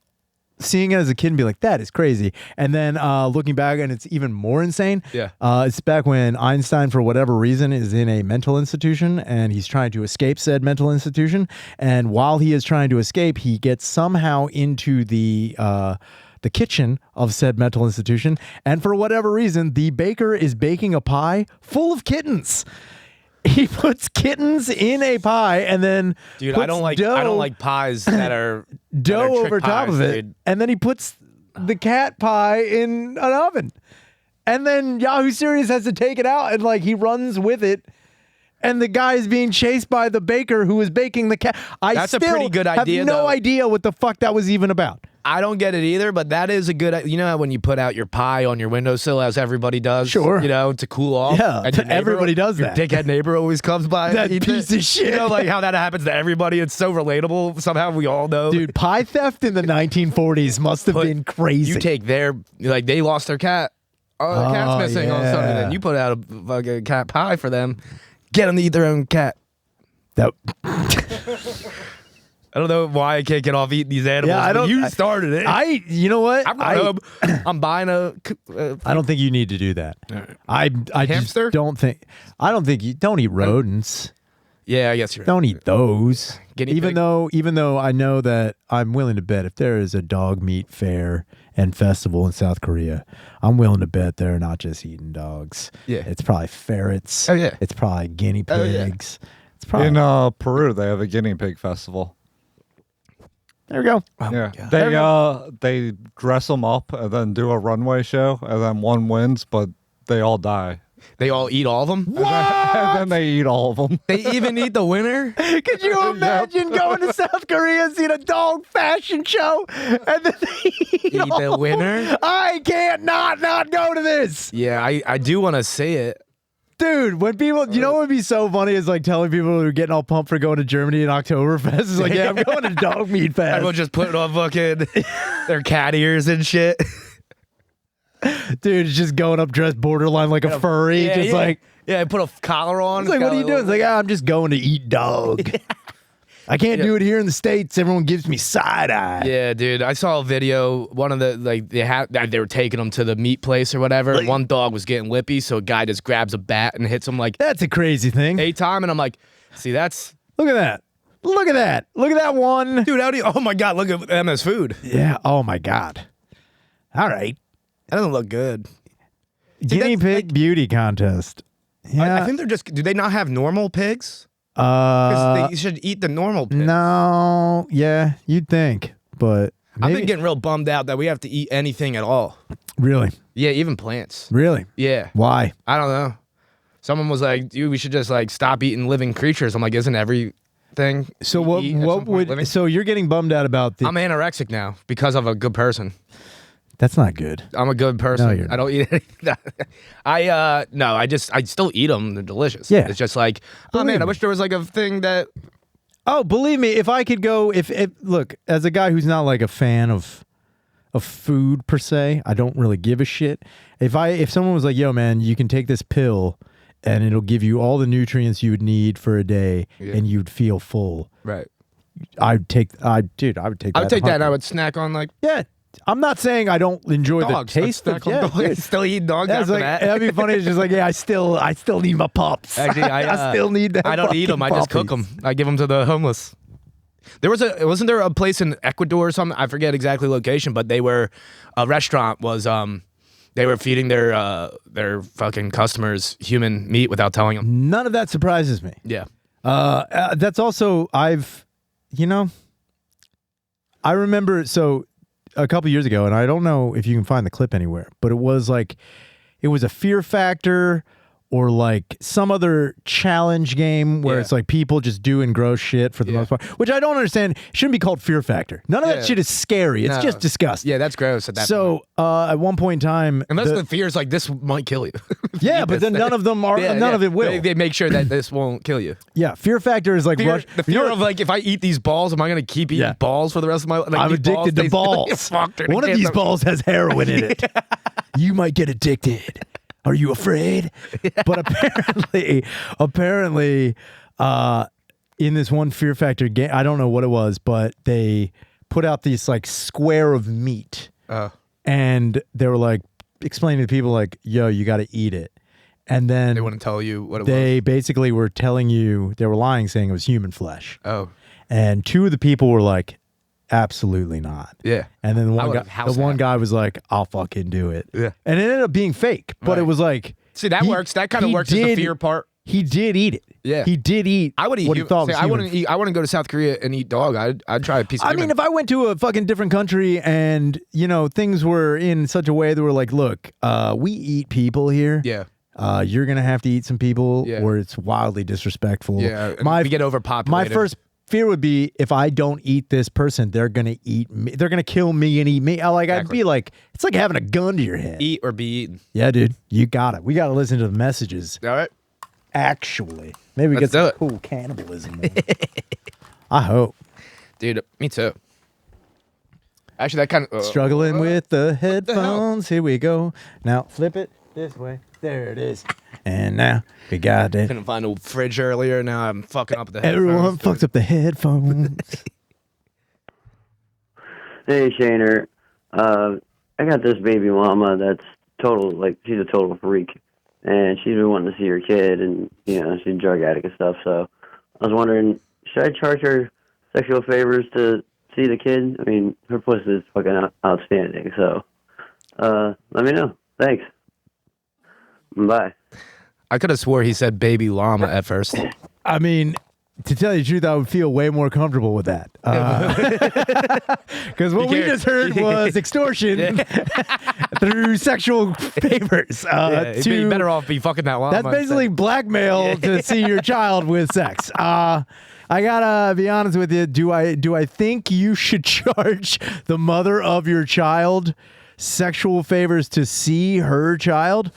seeing it as a kid and be like, that is crazy. And then looking back and it's even more insane. Yeah. It's back when Einstein, for whatever reason, is in a mental institution and he's trying to escape said mental institution. And while he is trying to escape, he gets somehow into the kitchen of said mental institution. And for whatever reason, the baker is baking a pie full of kittens. He puts kittens in a pie and then Dude, puts I don't dough, like pies that are dough trick over top pies, of it, dude. and then he puts the cat pie in an oven, and then Yahoo Serious has to take it out and like he runs with it, and the guy is being chased by the baker who is baking the cat. That's a pretty good idea, Have no though. idea what the fuck that was even about. I don't get it either, but that is a good. You know how when you put out your pie on your windowsill, as everybody does, Sure. You know, to cool off. Yeah, and your everybody does your that. Dickhead neighbor always comes by. That and eats piece it. of shit. You know, like how that happens to everybody. It's so relatable. Somehow we all know. Dude, pie theft in the 1940s must have been crazy. You take their like they lost their cat. Oh, the cat's Oh, missing all of a sudden. yeah. And you put out a fucking cat pie for them. Get them to eat their own cat. that. I don't know why I can't get off eating these animals. Yeah, I but don't- you started it. You know what? I'm going home. I'm buying a. I don't think you need to do that. I Hamster? just don't think. I don't think you don't eat rodents. Yeah, I guess you're right. Don't eat those. Guinea even pig? though I know that I'm willing to bet if there is a dog meat fair and festival in South Korea, I'm willing to bet they're not just eating dogs. Yeah. It's probably ferrets. Oh, yeah. It's probably guinea Oh, yeah. pigs. It's probably In Peru, they have a guinea pig festival. there we go. Oh, Yeah, my God. they dress them up and then do a runway show, and then one wins, but they all die. They all eat all of them? And then they eat all of them. They even eat the winner? Could you imagine going to South Korea and seeing a dog fashion show and then they eat Eat the all- winner? I can't not go to this. Yeah, I do want to say it. Dude, when people, you know what would be so funny is like telling people who are getting all pumped for going to Germany and Oktoberfest. It's like, yeah, I'm going to Dog Meat Fest. Everyone just putting on fucking their cat ears and shit. Dude, it's just going up dressed borderline like a furry. Yeah, just yeah. like, Yeah, put a collar on. it's like, what are you doing? It's like, I'm just going to eat dog. I can't do it here in the States. Everyone gives me side eye. Yeah, dude. I saw a video. One of the they were taking them to the meat place or whatever. Like- One dog was getting lippy, so a guy just grabs a bat and hits him like That's a crazy thing. 8 times. And I'm like, see, that's Look at that. Look at that. Look at that one. dude. How do you? Oh my god, look at them as food. Yeah. Oh my God. All right. That doesn't look good. Guinea that's pig beauty contest. Yeah. I think they're just. Do they not have normal pigs? Because they should eat the normal pigs. No. Yeah, you'd think, but I've maybe, been getting real bummed out that we have to eat anything at all. really, Yeah, even plants. really. Yeah, Why? I don't know. Someone was like, dude, we should just like stop eating living creatures. I'm like, isn't everything? So you eat at some what point would? living? So you're getting bummed out about the? I'm anorexic now because of a good person. That's not good. I'm a good person. No, you're not. I don't eat anything. I still eat them. They're delicious. Yeah. It's just like, oh Believe man, I me. wish there was like a thing that. Oh, believe me, if I could go, if look, as a guy who's not like a fan of food per se, I don't really give a shit. If someone was like, yo, man, you can take this pill and it'll give you all the nutrients you would need for a day, Yeah. and you'd feel full. Right. I would take that. I would take that and I would snack on like Yeah, I'm not saying I don't enjoy dogs. the I'd taste of snack on yeah, dogs. dude. Still eat dogs That's after like, that. that'd be funny. It's just like, yeah, I still need my pups. Actually, I still need that. I don't eat them. I just cook them. I give them to the homeless. Wasn't there a place in Ecuador or something? I forget exactly location, but a restaurant was they were feeding their fucking customers human meat without telling them. None of that surprises me. Yeah. That's also I remember a couple years ago, and I don't know if you can find the clip anywhere, but it was a Fear Factor or like some other challenge game where Yeah. it's like people just doing gross shit for the Yeah. most part, which I don't understand. It shouldn't be called Fear Factor. None of Yeah. that shit is scary. It's No. just disgusting. Yeah, that's gross at that point. So at one point in time, Unless the fear is like, this might kill you. yeah, but then none of them are. Yeah, none yeah. of it will. They make sure that this won't kill you. Yeah, Fear Factor is like The fear of like, if I eat these balls, am I going to keep eating Yeah. balls for the rest of my life? Like, I'm these addicted to taste- balls. Fuck, One of these balls has heroin in it. You might get addicted. Are you afraid? But apparently, in this one Fear Factor game, I don't know what it was, but they put out this like square of meat, and they were like explaining to people like, "Yo, you got to eat it," and then They wouldn't tell you what it they basically were telling you they were lying, saying it was human flesh. was. Oh, And two of the people were like, absolutely not. yeah. And then I would've house the one that. guy was like, I'll fucking do it. Yeah. And it ended up being fake, but it Right. was like. See, that works. That kind of he works as the did- fear part. He did eat it. Yeah. He did eat I would eat. what he thought was I human. wouldn't eat. I wouldn't go to South Korea and eat dog. I'd try a piece of I human. mean, if I went to a fucking different country and, things were in such a way that were like, look, we eat people here. yeah, You're going to have to eat some people Yeah. or it's wildly disrespectful. yeah. My, we get my overpopulated. first fear would be if I don't eat this person, they're going to eat me. They're going to kill me and eat me. I'd Exactly. be like, it's like having a gun to your head. eat or be eaten. Yeah, dude, you got it. We got to listen to the messages. All right. Actually, maybe we Let's get some do it. cool cannibalism. I hope. Dude, me too. Actually, that kind of Struggling with the the hell? headphones. Here we go. Now flip it this way. There it is. And now we got it. Couldn't find a fridge earlier. Now I'm fucking up the Everyone headphones, fucks up the headphones. Hey, Shaner. I got this baby mama that's she's a total freak. And she's been wanting to see her kid, and, she's a drug addict and stuff. So I was wondering, should I charge her sexual favors to see the kid? I mean, her pussy is fucking outstanding. So, let me know. Thanks. Bye. I could have swore he said baby llama at first. I mean, to tell you the truth, I would feel way more comfortable with that. Because what we just heard was extortion through sexual favors. You better off be fucking that llama. That's basically blackmail to see your child with sex. I gotta be honest with you. Do I think you should charge the mother of your child sexual favors to see her child?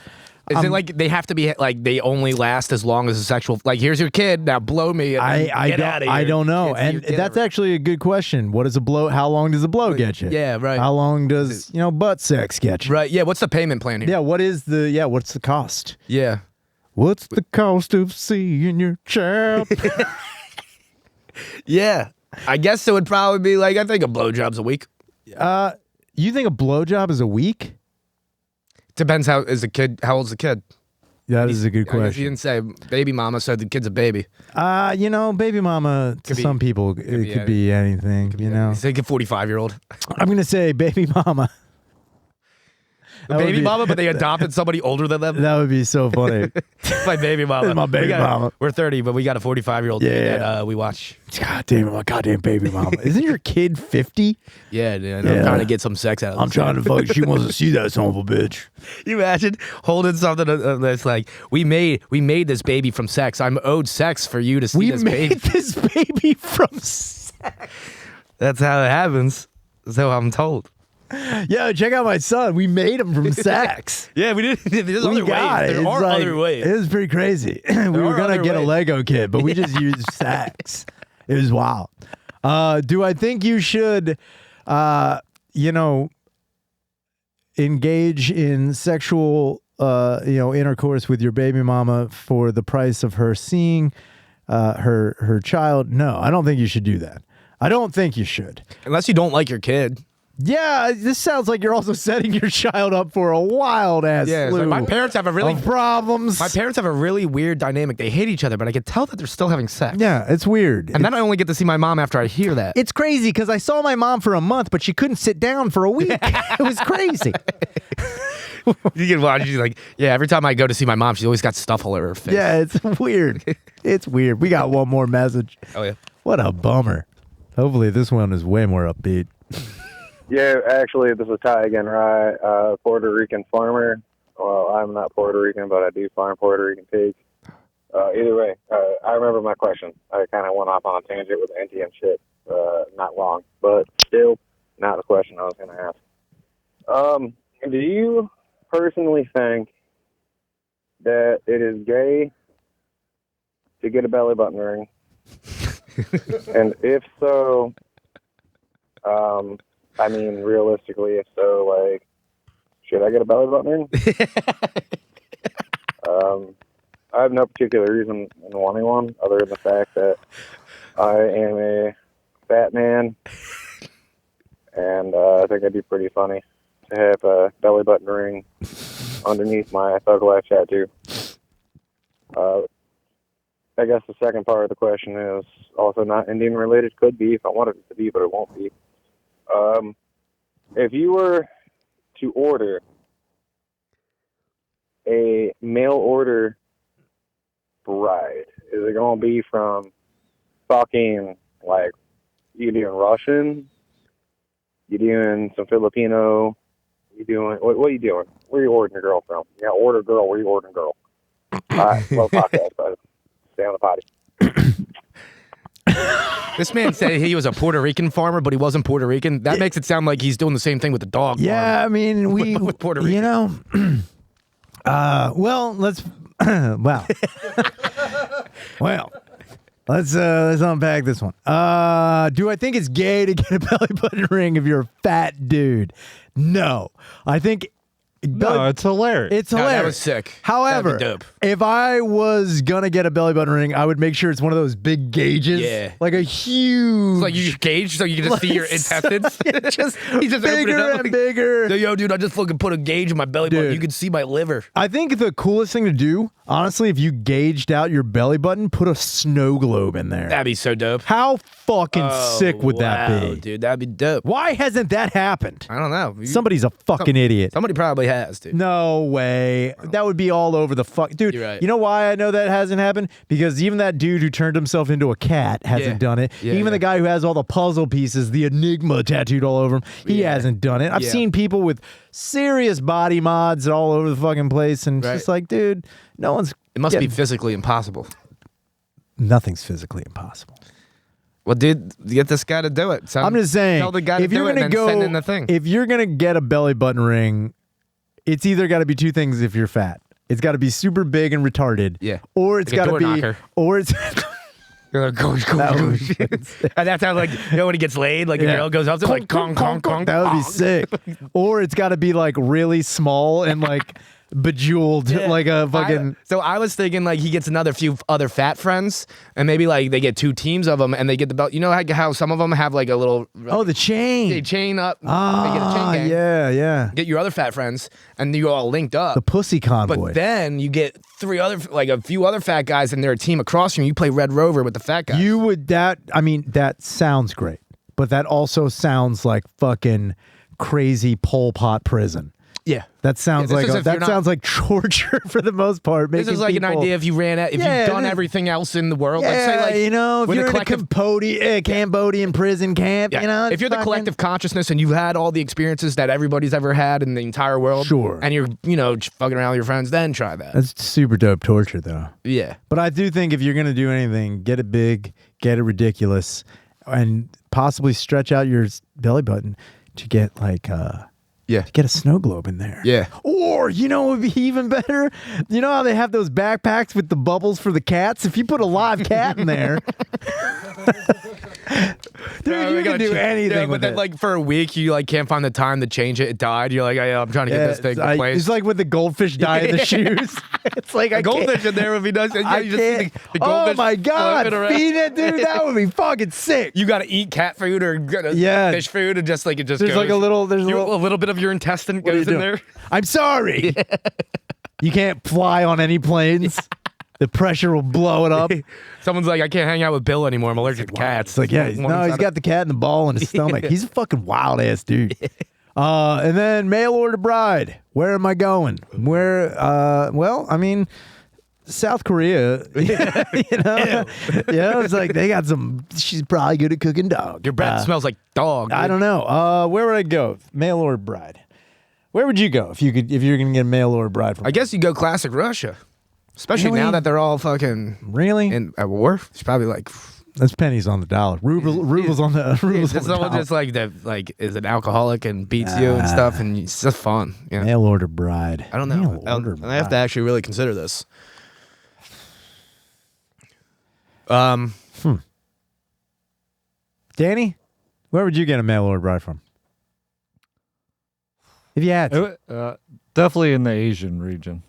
Is it like they have to be like they only last as long as a sexual? Like, here's your kid, now blow me. And get out of here. I don't know, and that's actually a good question. What is a blow? How long does a blow get you? Yeah, right. How long does butt sex get you? Right. Yeah. What's the payment plan here? Yeah. What's the cost? Yeah. What's the cost of seeing your child? Yeah. I guess it would probably be like, I think a blowjob's a week. You think a blowjob is a week? Depends how old's the kid? That is a good I guess question. you didn't say baby mama, so the kid's a baby. Baby mama to some people it could be anything. Say a 45-year-old. I'm gonna say baby mama. Baby mama, but they adopted somebody older than them. That would be so funny. My baby mama. My baby mama. We're 30, but we got a 45-year-old that we watch. God damn it, my goddamn baby mama. Isn't your kid 50? Yeah, dude. I'm trying to get some sex out of I'm trying to fuck. She wants to see that son of a bitch. You imagine holding something that's like, we made this baby from sex. I'm owed sex for you to see this baby. We made this baby from sex. That's how it happens. That's how I'm told. Yo, check out my son. We made him from sex. Yeah, we did. There's other ways. There are other ways. It was pretty crazy. We were going to get a Lego kid, but we just used sex. It was wild. Do I think you should, engage in sexual, intercourse with your baby mama for the price of her seeing her child? No, I don't think you should do that. I don't think you should. Unless you don't like your kid. Yeah, this sounds like you're also setting your child up for a wild ass slew my parents have a really problems. My parents have a really weird dynamic. They hate each other, but I can tell that they're still having sex. Yeah, it's weird. And then I only get to see my mom after I hear that. It's crazy because I saw my mom for a month, but she couldn't sit down for a week. It was crazy. You can watch. She's like, every time I go to see my mom, she's always got stuff all over her face. Yeah, it's weird. It's weird. We got one more message. Oh, yeah. What a bummer. Hopefully this one is way more upbeat. Yeah, actually, this is Ty again, right? Puerto Rican farmer. Well, I'm not Puerto Rican, but I do farm Puerto Rican pigs. Either way, I remember my question. I kind of went off on a tangent with NTM shit not long, but still not the question I was going to ask. Do you personally think that it is gay to get a belly button ring? And if so, I mean, realistically, if so, like, should I get a belly button ring? I have no particular reason in wanting one other than the fact that I am a fat man, and I think it'd be pretty funny to have a belly button ring underneath my Thug Life tattoo. I guess the second part of the question is also not Indian related. Could be if I wanted it to be, but it won't be. If you were to order a mail order bride, is it going to be from fucking, like, you doing Russian? You doing some Filipino? You doing, what are you doing? Where are you ordering a girl from? You got to order a girl. Where are you ordering a girl? All right, love podcast, but stay on the potty. This man said he was a Puerto Rican farmer, but he wasn't Puerto Rican. That makes it sound like he's doing the same thing with the dog farm. I mean, with Puerto Rican. Well, let's well. Well, let's unpack this one. Do I think it's gay to get a belly button ring if you're a fat dude? No. I think No, it's hilarious. It's No, hilarious. that was sick. However, That'd be dope. if I was gonna get a belly button ring, I would make sure it's one of those big gauges. Yeah. Like a huge. It's like you gauge so you can just see your intestines. just He just opened it bigger up and like, bigger. Yo, dude, I just fucking put a gauge in my belly button. Dude. You can see my liver. I think the coolest thing to do, honestly, if you gauged out your belly button, put a snow globe in there. That'd be so dope. How fucking sick would that Wow, be? dude? That'd be dope. Why hasn't that happened? I don't know. Somebody's a fucking idiot. Somebody probably has, dude. No way. That would be all over the fuck. Dude, You're right. you know why I know that hasn't happened? Because even that dude who turned himself into a cat hasn't Yeah. done it. Yeah, even yeah. the guy who has all the puzzle pieces, the Enigma tattooed all over him, he Yeah. hasn't done it. I've Yeah. seen people with serious body mods all over the fucking place, and it's Right. just like, dude, no one's. It must be getting- physically impossible. Nothing's physically impossible. Well, dude, get this guy to do it. I'm just saying, Tell the guy if to you're do it gonna and then go, send in the thing. if you're gonna get a belly button ring, it's either got to be two things. If you're fat, it's got to be super big and retarded. Yeah. Or it's Like a got to door be, knocker. or it's. You're like, go. That would be And that's how, like, you know, when he gets laid, like, a Yeah. girl goes up to him, like, conk, conk, conk. That would be sick. Or it's got to be like really small and like bejeweled, Yeah. like a fucking. So I was thinking, like, he gets another few other fat friends, and maybe, like, they get two teams of them, and they get the belt. You know how some of them have, like, a little The chain. they chain up. They get a chain gang. Yeah. Get your other fat friends, and you all linked up. The pussy convoy. But then you get a few other fat guys, and they're a team across from you. You play Red Rover with the fat guys. You would that sounds great, but that also sounds like fucking crazy Pol Pot prison. yeah. That sounds Yeah, this is if you're not- sounds like torture for the most part. This is like an idea if you ran out, if Yeah, you've done this- everything else in the world. Yeah, Like, say, like, you know, if when you're the in a Cambodian prison camp, Yeah. you know, if it's you're the fucking- collective consciousness and you've had all the experiences that everybody's ever had in the entire world, Sure. and you're, fucking around with your friends, then try that. That's super dope torture, though. Yeah. But I do think if you're gonna do anything, get it big, get it ridiculous, and possibly stretch out your belly button to get like Yeah. get a snow globe in there. Yeah. Or, what would be even better? You know how they have those backpacks with the bubbles for the cats? If you put a live cat in there, dude, you can do anything but with then, it. like, for a week, you, like, can't find the time to change it. It died. You're like, I'm trying to get this thing replaced. it's like when the goldfish die in the shoes. It's like a goldfish in there would be nice. Yeah, I you just see can't. the Oh goldfish my god! floating around. Feed it, dude. That would be fucking sick. You got to eat cat food or Yeah. fish food, and just like it just There's goes. like a little. There's a a little. little bit of your intestine What are you goes in doing? there. I'm sorry. You can't fly on any planes. The pressure will blow it up. Someone's like, I can't hang out with Bill anymore. I'm allergic to cats. It's like, yeah, he's got the cat in the ball in his stomach. He's a fucking wild ass dude. And then mail order bride. Where am I going? Well, I mean, South Korea. Yeah, it's like they got some. She's probably good at cooking dog. Your breath smells like dog. I don't know. Where would I go? Mail order bride. Where would you go if you're gonna get a mail order bride from? I guess you go classic Russia, especially Really? now that they're all fucking Really? at war. It's probably like That's pennies on the dollar. Rubles on the rubles on the someone dollar. just like is an alcoholic and beats you and stuff, and it's just fun. Yeah, Mail order bride. I don't know. Mail order I have to bride. actually really consider this. Danny, where would you get a mail order bride from? If you had to. Definitely in the Asian region.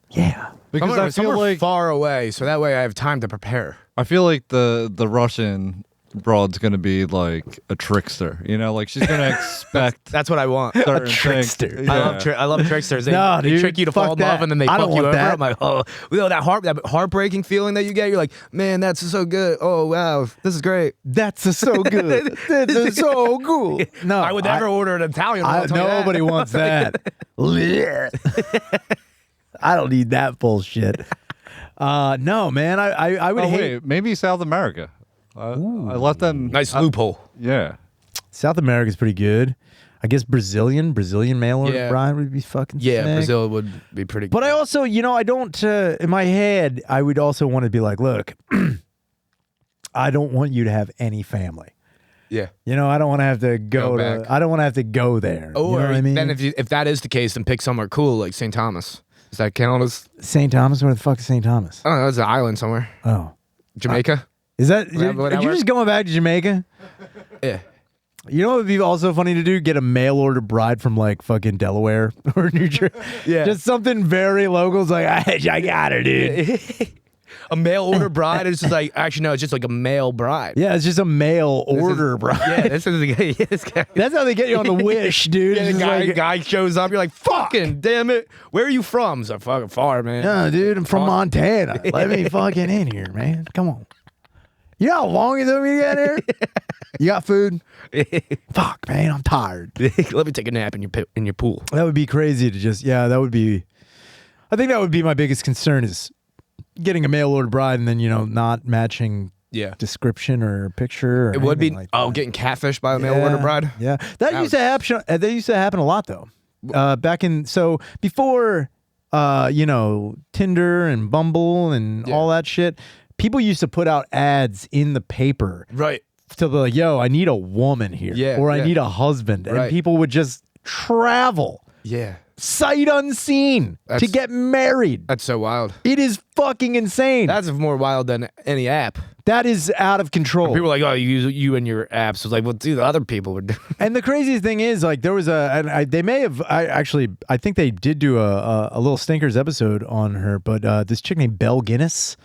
Yeah. Because I feel somewhere like far away, so that way I have time to prepare. the Russian broad's gonna be like a trickster. Like she's gonna expect That's what I want. certain trickster. things. I love tricksters. They, No, they dude, trick you to fuck fall in love, that. and then they I fuck don't you want over. that. I'm like, that heartbreaking feeling that you get. You're like, man, that's so good. Oh wow, this is great. That's so good. That's so cool. No, I would never order an Italian. I'll tell you that. nobody wants that. I don't need that bullshit. No, man. I would Oh hate wait, maybe South America. I let them. Nice loophole. Yeah. South America's pretty good. I guess Brazilian mail order Yeah. bride would be fucking Yeah, sick. Brazil would be pretty good. But I also, I don't, in my head, I would also want to be like, look, I don't want you to have any family. yeah. I don't want to have to go back. I don't want to have to go there. Or you know what I mean? then if that is the case, then pick somewhere cool like St. Thomas. Does that count as? St. Thomas? Where the fuck is St. Thomas? I don't know. It's an island somewhere. Oh. Jamaica. Is that, Would that are you work? just going back to Jamaica? Yeah. You know what would be also funny to do? Get a mail order bride from like fucking Delaware or New Jersey. Yeah. Just something very local. It's like, I got her, dude. A mail order bride is just like, actually, no, it's just like a male bride. Yeah, it's just a mail order bride. Yeah, this guy. That's how they get you on the Wish, dude. Yeah, It's the just like, guy shows up. You're like, fucking damn it. Where are you from? So fucking far, man. no, dude, I'm from Montana. Let me fucking in here, man. Come on. You know how long it took me to get here? You got food? Fuck, man, I'm tired. Let me take a nap in your pool. That would be crazy to just, that would be, I think that would be my biggest concern is getting a mail order bride and then, not matching description or picture. Or it would be, like that. getting catfished by a mail order bride? Yeah. That used to happen. That used to happen a lot, though. Before, Tinder and Bumble and all that shit, people used to put out ads in the paper. Right. To be like, yo, I need a woman here. Yeah, or I need a husband. And Right. people would just travel. Yeah. Sight unseen to get married. That's so wild. It is fucking insane. That's more wild than any app. That is out of control. People are like, oh, you and your apps. It's like, well, dude, the other people were doing. And the craziest thing is, like, there was they may have, I think they did do a little Stinkers episode on her, but this chick named Belle Guinness.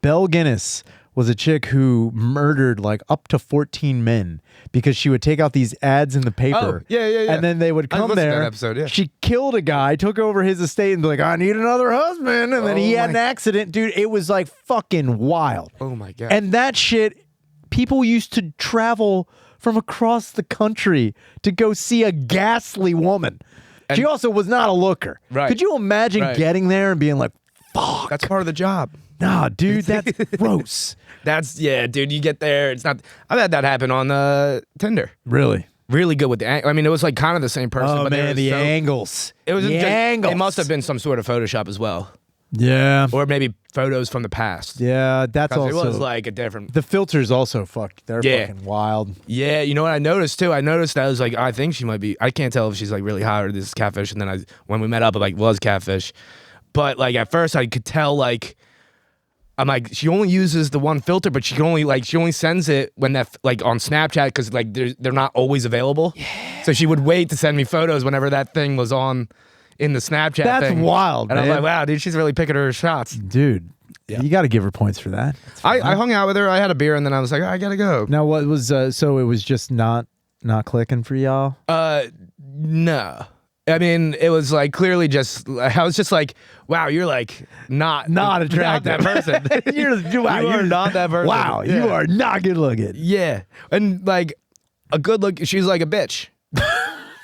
Belle Guinness was a chick who murdered like up to 14 men because she would take out these ads in the paper. Oh, yeah. And then they would come listened to there. that episode, yeah. She killed a guy, took over his estate, and be like, I need another husband. And then he had an accident. Dude, it was like fucking wild. Oh, my God. And that shit, people used to travel from across the country to go see a ghastly woman. She also was not a looker. Right. Could you imagine getting there and being like, fuck? That's part of the job. Nah, dude, that's gross. Dude, you get there. It's not. I've had that happen on Tinder. Really? Really good with the. I mean, it was like kind of the same person. Oh, but man, the angles. It was the angles. It must have been some sort of Photoshop as well, Yeah. or maybe photos from the past. Yeah, that's 'Cause also. it was like a different. The filters also fucked. They're Yeah. fucking wild. Yeah, you know what I noticed too? I noticed that I was like, I think she might be. I can't tell if she's like really hot or this is catfish. And then when we met up, it like was catfish. But like at first, I could tell like. I'm like, she only uses the one filter, but she only sends it when that like on Snapchat because like they're not always available. Yeah. So she would wait to send me photos whenever that thing was on in the Snapchat. That's thing. wild, And man. I'm like, wow, dude, she's really picking her shots. Dude, you got to give her points for that. I hung out with her. I had a beer, and then I was like, I gotta go. Now, what was so it was just not clicking for y'all? No. I mean, it was like clearly just. I was just like, "Wow, you're like not attractive. not that person. You are not that person. Wow, Yeah. you are not good looking. Yeah, and like a good look. She's like a bitch.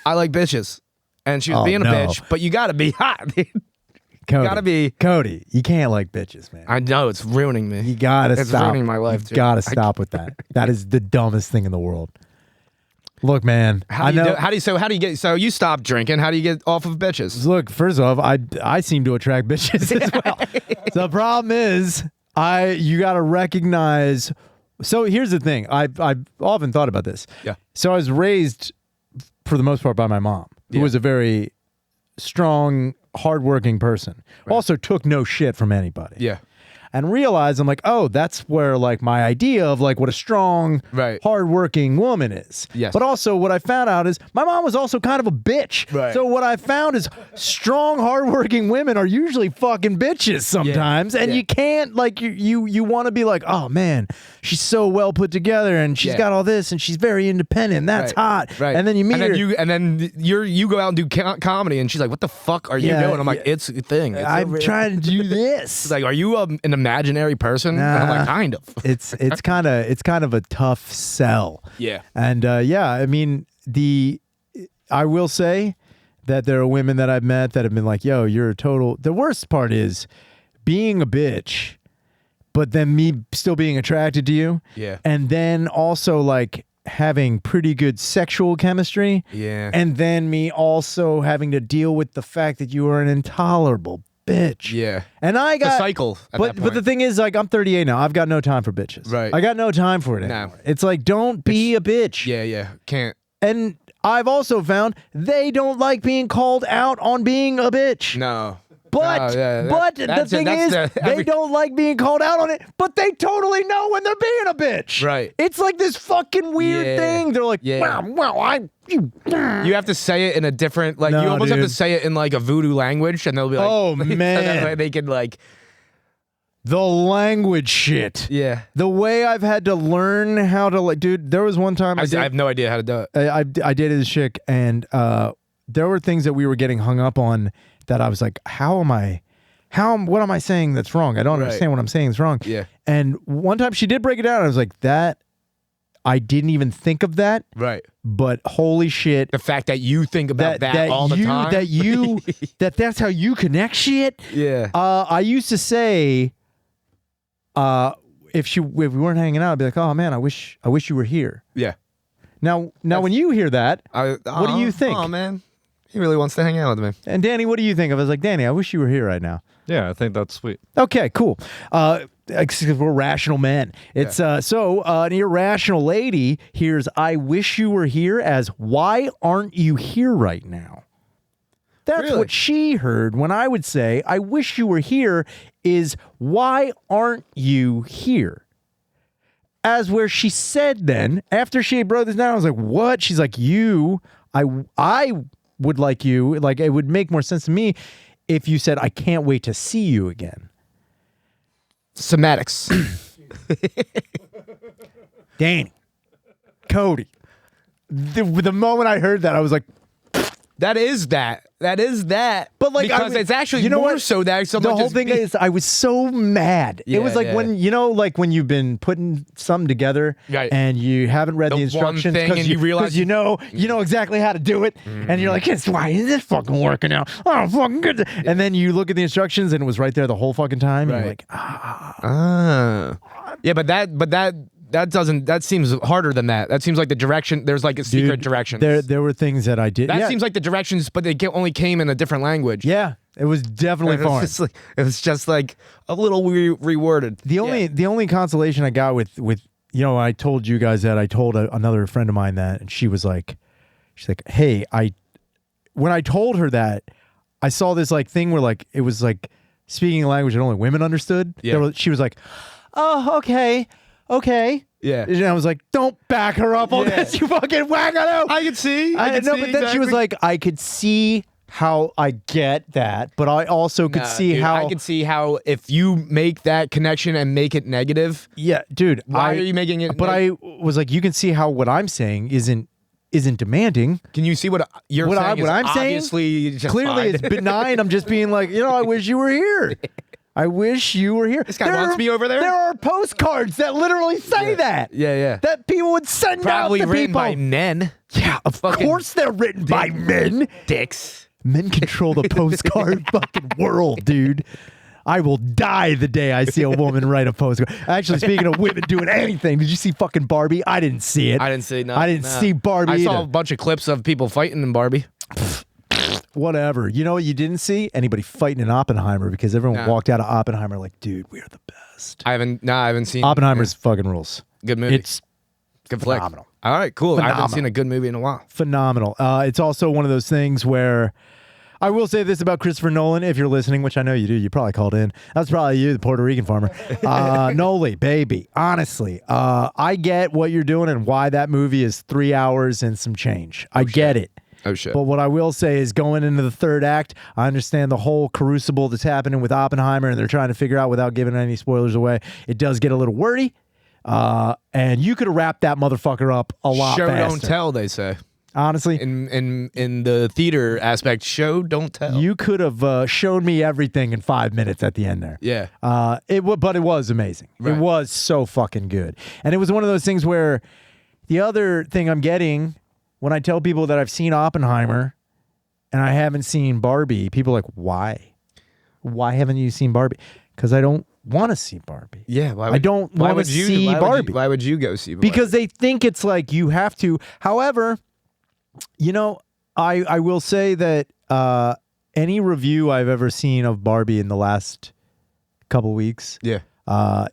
I like bitches, and she was being no. a bitch. But you gotta be hot, dude. Cody, Gotta be. Cody. You can't like bitches, man. I know it's ruining me. You gotta It's stop. ruining my life, You too. gotta stop with that. That is the dumbest thing in the world. Look, man. How do you get? So you stop drinking. How do you get off of bitches? Look, first off, I seem to attract bitches as well. The problem is, you got to recognize. So here's the thing. I've often thought about this. Yeah. So I was raised, for the most part, by my mom, who was a very strong, hardworking person. Also took no shit from anybody. Yeah. And realized I'm like, oh, that's where like my idea of like what a strong, hardworking woman is. Yes. But also what I found out is my mom was also kind of a bitch. Right. So what I found is strong, hardworking women are usually fucking bitches sometimes. And you can't like you want to be like, oh man, she's so well put together and she's got all this and she's very independent. And that's hot. Right. And then you meet her. And then you go out and do comedy and she's like, what the fuck are you doing? I'm like, it's a thing. I'm trying to do this. It's like, are you an imaginary person? And I'm like, kind of. It's kind of a tough sell. Yeah. And I mean, I will say that there are women that I've met that have been like, yo, you're a total. The worst part is being a bitch, but then me still being attracted to you. Yeah. And then also like having pretty good sexual chemistry. Yeah. And then me also having to deal with the fact that you are an intolerable bitch. Yeah. And I got a cycle. But the thing is, like, I'm 38 now. I've got no time for bitches. Right. I got no time for it anymore. It's like, don't be a bitch. Yeah. Can't. And I've also found they don't like being called out on being a bitch. No. But the thing is, they don't like being called out on it, but they totally know when they're being a bitch. Right. It's like this fucking weird thing. They're like, you have to say it in a different, like, No, you almost have dude. to say it in like a voodoo language, and they'll be like, Oh, so that man. way they can like, the language shit. yeah. The way I've had to learn how to, like, dude, there was one time I have no idea how to do it. I dated this chick, and there were things that we were getting hung up on that I was like, what am I saying that's wrong? I don't understand what I'm saying is wrong. Yeah. And one time she did break it down. I was like, I didn't even think of that. Right. But holy shit. The fact that you think about that all the time. That's how you connect shit. Yeah. I used to say, if we weren't hanging out, I'd be like, oh man, I wish you were here. Yeah. Now when you hear that, what do you think? Oh man, he really wants to hang out with me. And Danny, what do you think? I was like, Danny, I wish you were here right now. Yeah, I think that's sweet. Okay, cool. Because we're rational men. It's so an irrational lady hears "I wish you were here" as "Why aren't you here right now?" That's Really? what she heard when I would say "I wish you were here" is "Why aren't you here?" As where she said then after she broke this down, I was like, "What?" She's like, I would like you. Like it would make more sense to me if you said, "I can't wait to see you again." Semantics. Danny, Cody. The moment I heard that, I was like, That is that. but like, because it's actually know more what? so that someone the whole just thing is, I was so mad. It was like when like when you've been putting something together Right. and you haven't read the one instructions thing and you realize you know exactly how to do it, and you're like, "It's why is this fucking working out? Oh, fucking good." And then you look at the instructions and it was right there the whole fucking time. And you're like, yeah, but that seems harder than that. That seems like the direction. There's like a secret direction. There were things that I did. That seems like the directions, but they only came in a different language. Yeah, it was definitely foreign. It was just like a little reworded. The only consolation I got with I told you guys that I told another friend of mine that, and she's like, hey, when I told her that, I saw this like thing where like it was like speaking a language that only women understood. Yeah. She was like, oh, okay. Yeah. And I was like, don't back her up on this, you fucking wackado. I could see. But then she was like, I could see how I get that, but I also could see how I could see how if you make that connection and make it negative. Yeah, dude. Why are you making it? But I was like, you can see how what I'm saying isn't demanding. Can you see what you're saying? What I'm saying? Obviously, just Clearly, fine. it's benign. I'm just being like, I wish you were here. I wish you were here. This guy wants me over there? There are postcards that literally say that. Yeah. That people would send Probably out to written people. by men. Yeah, of course they're written by men. Dicks. Men control the postcard fucking world, dude. I will die the day I see a woman write a postcard. Actually, speaking of women doing anything, did you see fucking Barbie? I didn't see it. I didn't see. No, I didn't see Barbie. I saw either. a bunch of clips of people fighting in Barbie. Whatever. You know what you didn't see? Anybody fighting in Oppenheimer, because everyone walked out of Oppenheimer like, dude, we're the best. I haven't seen Oppenheimer's fucking rules. Good movie. It's good flick. phenomenal. All right, cool. I haven't Phenomenal. seen a good movie in a while. Phenomenal. It's also one of those things where I will say this about Christopher Nolan, if you're listening, which I know you do. You probably called in. That's probably you, the Puerto Rican farmer. Noli, baby. Honestly, I get what you're doing and why that movie is 3 hours and some change. I get it. Oh, shit. But what I will say is going into the third act, I understand the whole crucible that's happening with Oppenheimer and they're trying to figure out without giving any spoilers away. It does get a little wordy. And you could have wrapped that motherfucker up a lot Show faster. don't tell, they say. Honestly, In the theater aspect, show don't tell. you could have shown me everything in 5 minutes at the end there. Yeah. But it was amazing. Right. It was so fucking good. And it was one of those things where the other thing I'm getting when I tell people that I've seen Oppenheimer and I haven't seen Barbie, people are like, why? Why haven't you seen Barbie? Because I don't want to see Barbie. Yeah. I don't want to see Barbie. Why would you go see Barbie? Because they think it's like you have to. However, I will say that any review I've ever seen of Barbie in the last couple weeks, yeah.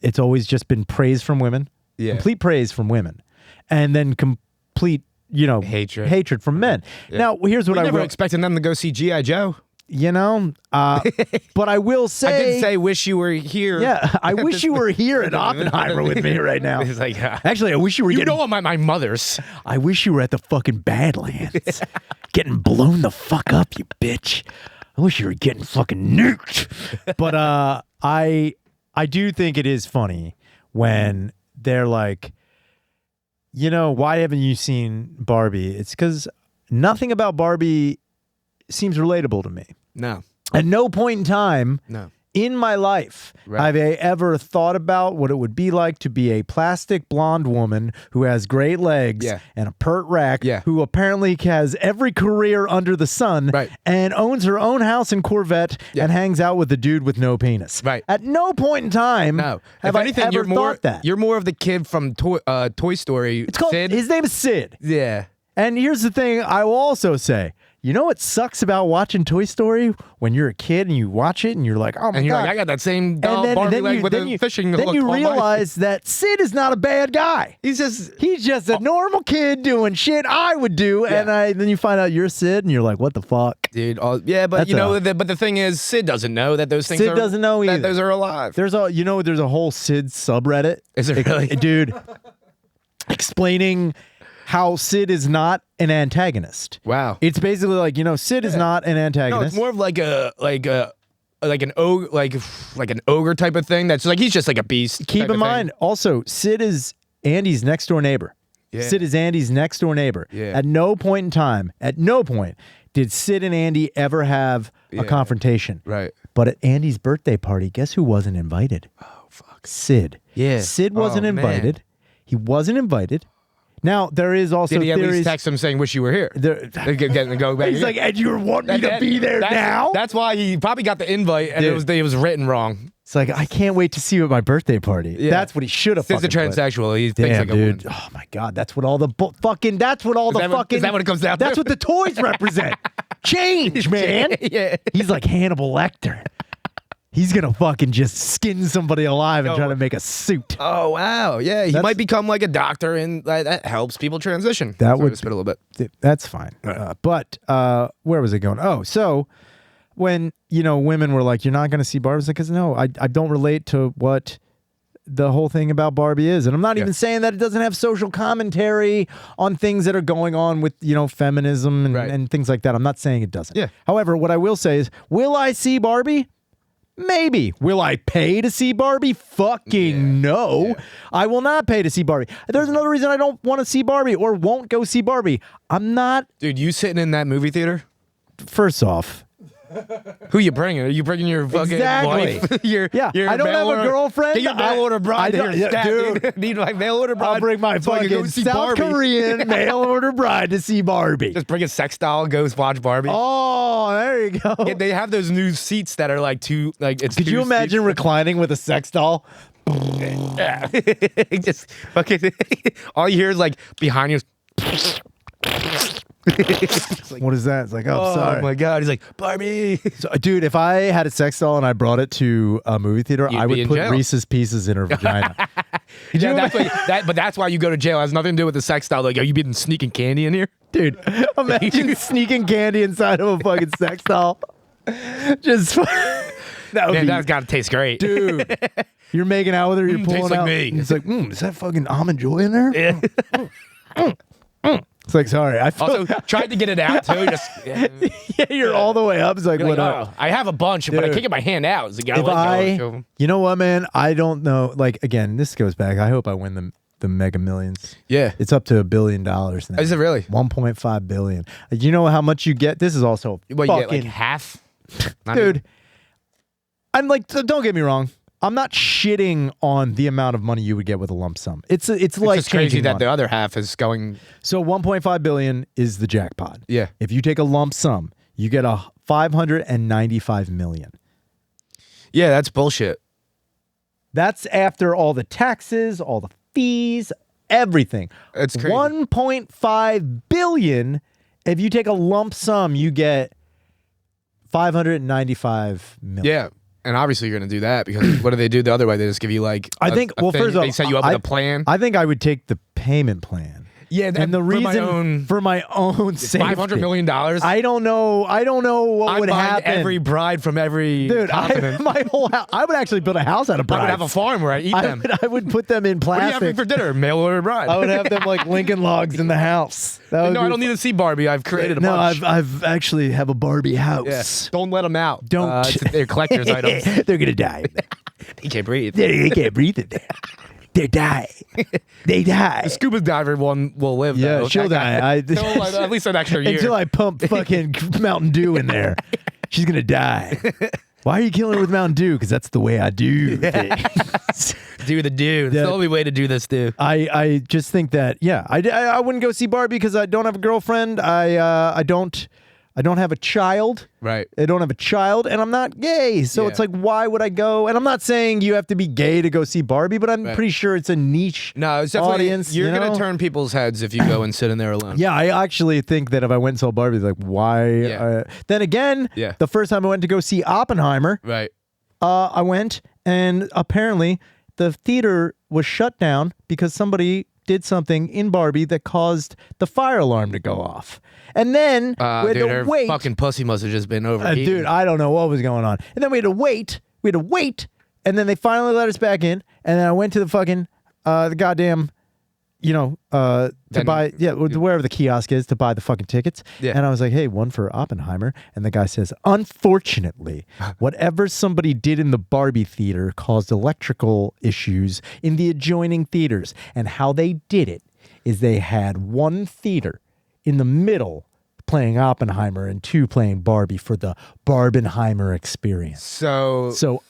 it's always just been praise from women, complete praise from women, and then complete, hatred from men. Yeah. Now, here's what We I never will. expecting them to go see G.I. Joe. but I will say, I did say wish you were here. yeah, I wish you were here at Oppenheimer with me right now. It's like, Actually, I wish you were. you know what my mother's. I wish you were at the fucking Badlands, getting blown the fuck up, you bitch. I wish you were getting fucking nuked. But I do think it is funny when they're like, why haven't you seen Barbie? It's because nothing about Barbie seems relatable to me. No. At no point in time in my life have I ever thought about what it would be like to be a plastic blonde woman who has great legs and a pert rack who apparently has every career under the sun and owns her own house and Corvette and hangs out with a dude with no penis. Right. At no point in time have if anything, I ever thought that. You're more of the kid from Toy Story. It's called, Sid. his name is Sid. Yeah. And here's the thing I will also say. You know what sucks about watching Toy Story? When you're a kid and you watch it and you're like, oh my and you're God. like, I got that same Barbie leg with a fishing hook. Then you on realize that Sid is not a bad guy. He's just a normal kid doing shit I would do. And then you find out you're Sid and you're like, what the fuck? Dude, but but the thing is, Sid doesn't know that those things Sid doesn't know either. That those are alive. There's a whole Sid subreddit. Is it really? Dude, explaining how Sid is not an antagonist. Wow. It's basically like, Sid is not an antagonist. No, it's more of like an ogre type of thing. That's like he's just like a beast. Keep in mind, also, Sid is Andy's next door neighbor. Yeah. Sid is Andy's next door neighbor. Yeah. At no point in time, did Sid and Andy ever have a confrontation. Right. But at Andy's birthday party, guess who wasn't invited? Oh, fuck. Sid. Yeah. Sid wasn't invited. Man. He wasn't invited. Now, there is also Did he at theories, least text him saying, wish you were here? Go back. He's like, and you want me to be there now? That's why he probably got the invite, and it was written wrong. It's like, I can't wait to see you at my birthday party. Yeah. That's what he should have fucking He's a transsexual. He thinks like dude. A woman. Oh, my God. That's what all the fucking... That's what all the fucking... Is that what it comes down to? That's what the toys represent. Change, man. Yeah. He's like Hannibal Lecter. He's going to fucking just skin somebody alive and try to make a suit. Oh, wow. Yeah, he might become like a doctor, and that helps people transition. That would spit a little bit. That's fine. Right. But where was it going? Oh, so when, women were like, you're not going to see Barbie, I was like, no, I don't relate to what the whole thing about Barbie is. And I'm not even saying that it doesn't have social commentary on things that are going on with, feminism and things like that. I'm not saying it doesn't. Yeah. However, what I will say is, will I see Barbie? Maybe. Will I pay to see Barbie? Fucking no. Yeah. I will not pay to see Barbie. There's another reason I don't want to see Barbie or won't go see Barbie. I'm not... Dude, you sitting in that movie theater? First off... Who you bringing? Are you bringing your fucking wife? your I don't have a girlfriend. Get your mail order bride. Dude, need my mail order bride. I'll bring my fucking South Korean mail order bride to see Barbie. Just bring a sex doll. Go watch Barbie. Oh, there you go. Yeah, they have those new seats that are like it's. Could you imagine reclining with a sex doll? Yeah. Just fucking. All you hear is like behind you. Like, what is that? It's like, oh, sorry. Oh my God. He's like, Barbie. So, dude, if I had a sex doll and I brought it to a movie theater, I would put Reese's Pieces in her vagina. But that's why you go to jail. It has nothing to do with the sex doll. Like, are you been sneaking candy in here? Dude, imagine sneaking candy inside of a fucking sex doll. Just that's got to taste great. Dude, you're making out with her, you're pulling tastes out. Like me. It's like, is that fucking almond joy in there? Yeah. It's like, sorry. I also tried to get it out too. You're all the way up. It's like, what up? I have a bunch, but I can't get my hand out. It's like, you know what, man? I don't know. Like, again, this goes back. I hope I win the Mega Millions. Yeah. It's up to $1 billion now. Is it really? 1.5 billion. You know how much you get? This is also what, you get like half? Dude, I'm like, don't get me wrong. I'm not shitting on the amount of money you would get with a lump sum. It's like just crazy that the other half is going. So 1.5 billion is the jackpot. Yeah. If you take a lump sum, you get a 595 million. Yeah, that's bullshit. That's after all the taxes, all the fees, everything. It's crazy. 1.5 billion. If you take a lump sum, you get 595 million. Yeah. And obviously you're going to do that because what do they do the other way? They just give you like first of all, they set you up with a plan. I think I would take the payment plan. Yeah, and the for my reason own- for my own safety. $500 million. I don't know what I'm would buying happen. every bride from every Dude, continent. my whole house. I would actually build a house out of I brides. would have a farm where I eat them. I would put them in What are you plastic. having for dinner? Mail order bride. I would have them like Lincoln Logs in the house. That would No, be I don't need to see Barbie. I've created a No, bunch. I've actually have a Barbie house. Yeah. Don't let them out. Don't. They're collector's items. They're gonna die. They can't breathe. They can't breathe in there. They die. They die. The scuba diver one will live. Yeah, though. she'll die. No, like, at least an extra year. Until I pump fucking Mountain Dew in there. She's gonna die. Why are you killing her with Mountain Dew? Because that's the way I do things. Do the do. That's Yeah. the only way to do this, dude. I just think that I wouldn't go see Barbie because I don't have a girlfriend. I don't have a child. Right. I don't have a child, and I'm not gay. So Yeah. it's like, why would I go? And I'm not saying you have to be gay to go see Barbie, but I'm Right. pretty sure it's a niche No, it's definitely. audience. You're you gonna know? turn people's heads if you go and sit in there alone. Yeah, I actually think that if I went and saw Barbie, like, why? Yeah. Then again, Yeah. the first time I went to go see Oppenheimer, Right. I went, and apparently the theater was shut down because somebody did something in Barbie that caused the fire alarm to go off. And then we had Dude, to her wait. fucking pussy must have just been overheating. Dude, I don't know what was going on. And then we had to wait. And then they finally let us back in. And then I went to the fucking, the goddamn, to buy, wherever the kiosk is to buy the fucking tickets. Yeah. And I was like, hey, one for Oppenheimer. And the guy says, unfortunately, whatever somebody did in the Barbie theater caused electrical issues in the adjoining theaters. And how they did it is they had one theater in the middle playing Oppenheimer and two playing Barbie for the Barbenheimer experience. So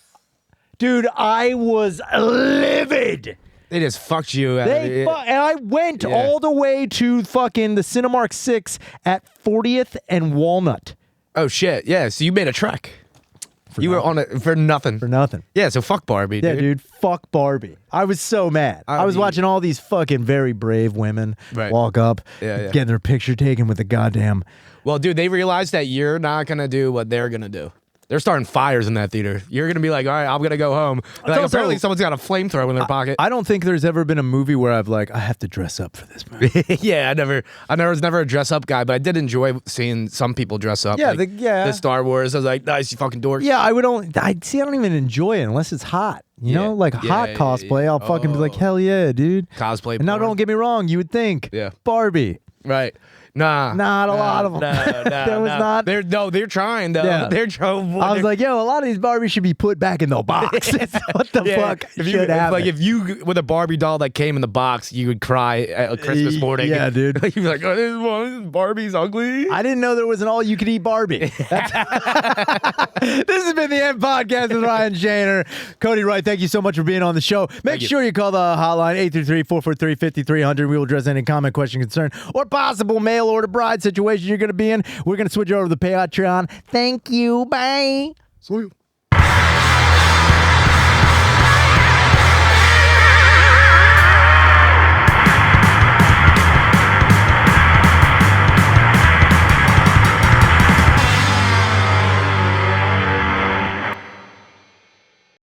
Dude, I was livid. they just fucked you. And I went all the way to fucking the Cinemark 6 at 40th and Walnut. Oh shit! Yeah, so you made a trek. You were on it for nothing. For nothing. Yeah, so fuck Barbie, Yeah, dude. dude, fuck Barbie. I was so mad. I was mean- watching all these fucking very brave women Right. walk up, Yeah. getting their picture taken with the goddamn... Well, dude, they realized that you're not gonna do what they're gonna do. They're starting fires in that theater. You're gonna be like, all right, I'm gonna go home. Like, also- apparently, someone's got a flamethrower in their pocket. I don't think there's ever been a movie where I've like, I have to dress up for this movie. Yeah, I was never a dress up guy, but I did enjoy seeing some people dress up. Yeah, like, the Star Wars. I was like, nice, you fucking dork. Yeah, I don't even enjoy it unless it's hot. You know, like hot cosplay. I'll fucking be like, hell yeah, dude. Cosplay. And now, porn. don't get me wrong. You would think, Yeah. Barbie. Right. Nah. Not a lot of them. No, There was not. They're trying though. Yeah. They're trying. I was like, yo, a lot of these Barbies should be put back in the box. What the fuck should happen? Like if you with a Barbie doll that came in the box, you would cry at Christmas morning. Yeah, dude. You'd be like, oh, this one, Barbie's ugly. I didn't know there was an all-you-can-eat Barbie. This has been the End Podcast with Ryan Shaner. Cody Wright, thank you so much for being on the show. Make sure you call the hotline, 833-443-5300. We will address any comment, question, concern, or possible mail order bride situation you're going to be in. We're going to switch over to the Patreon. Thank you. Bye. See you.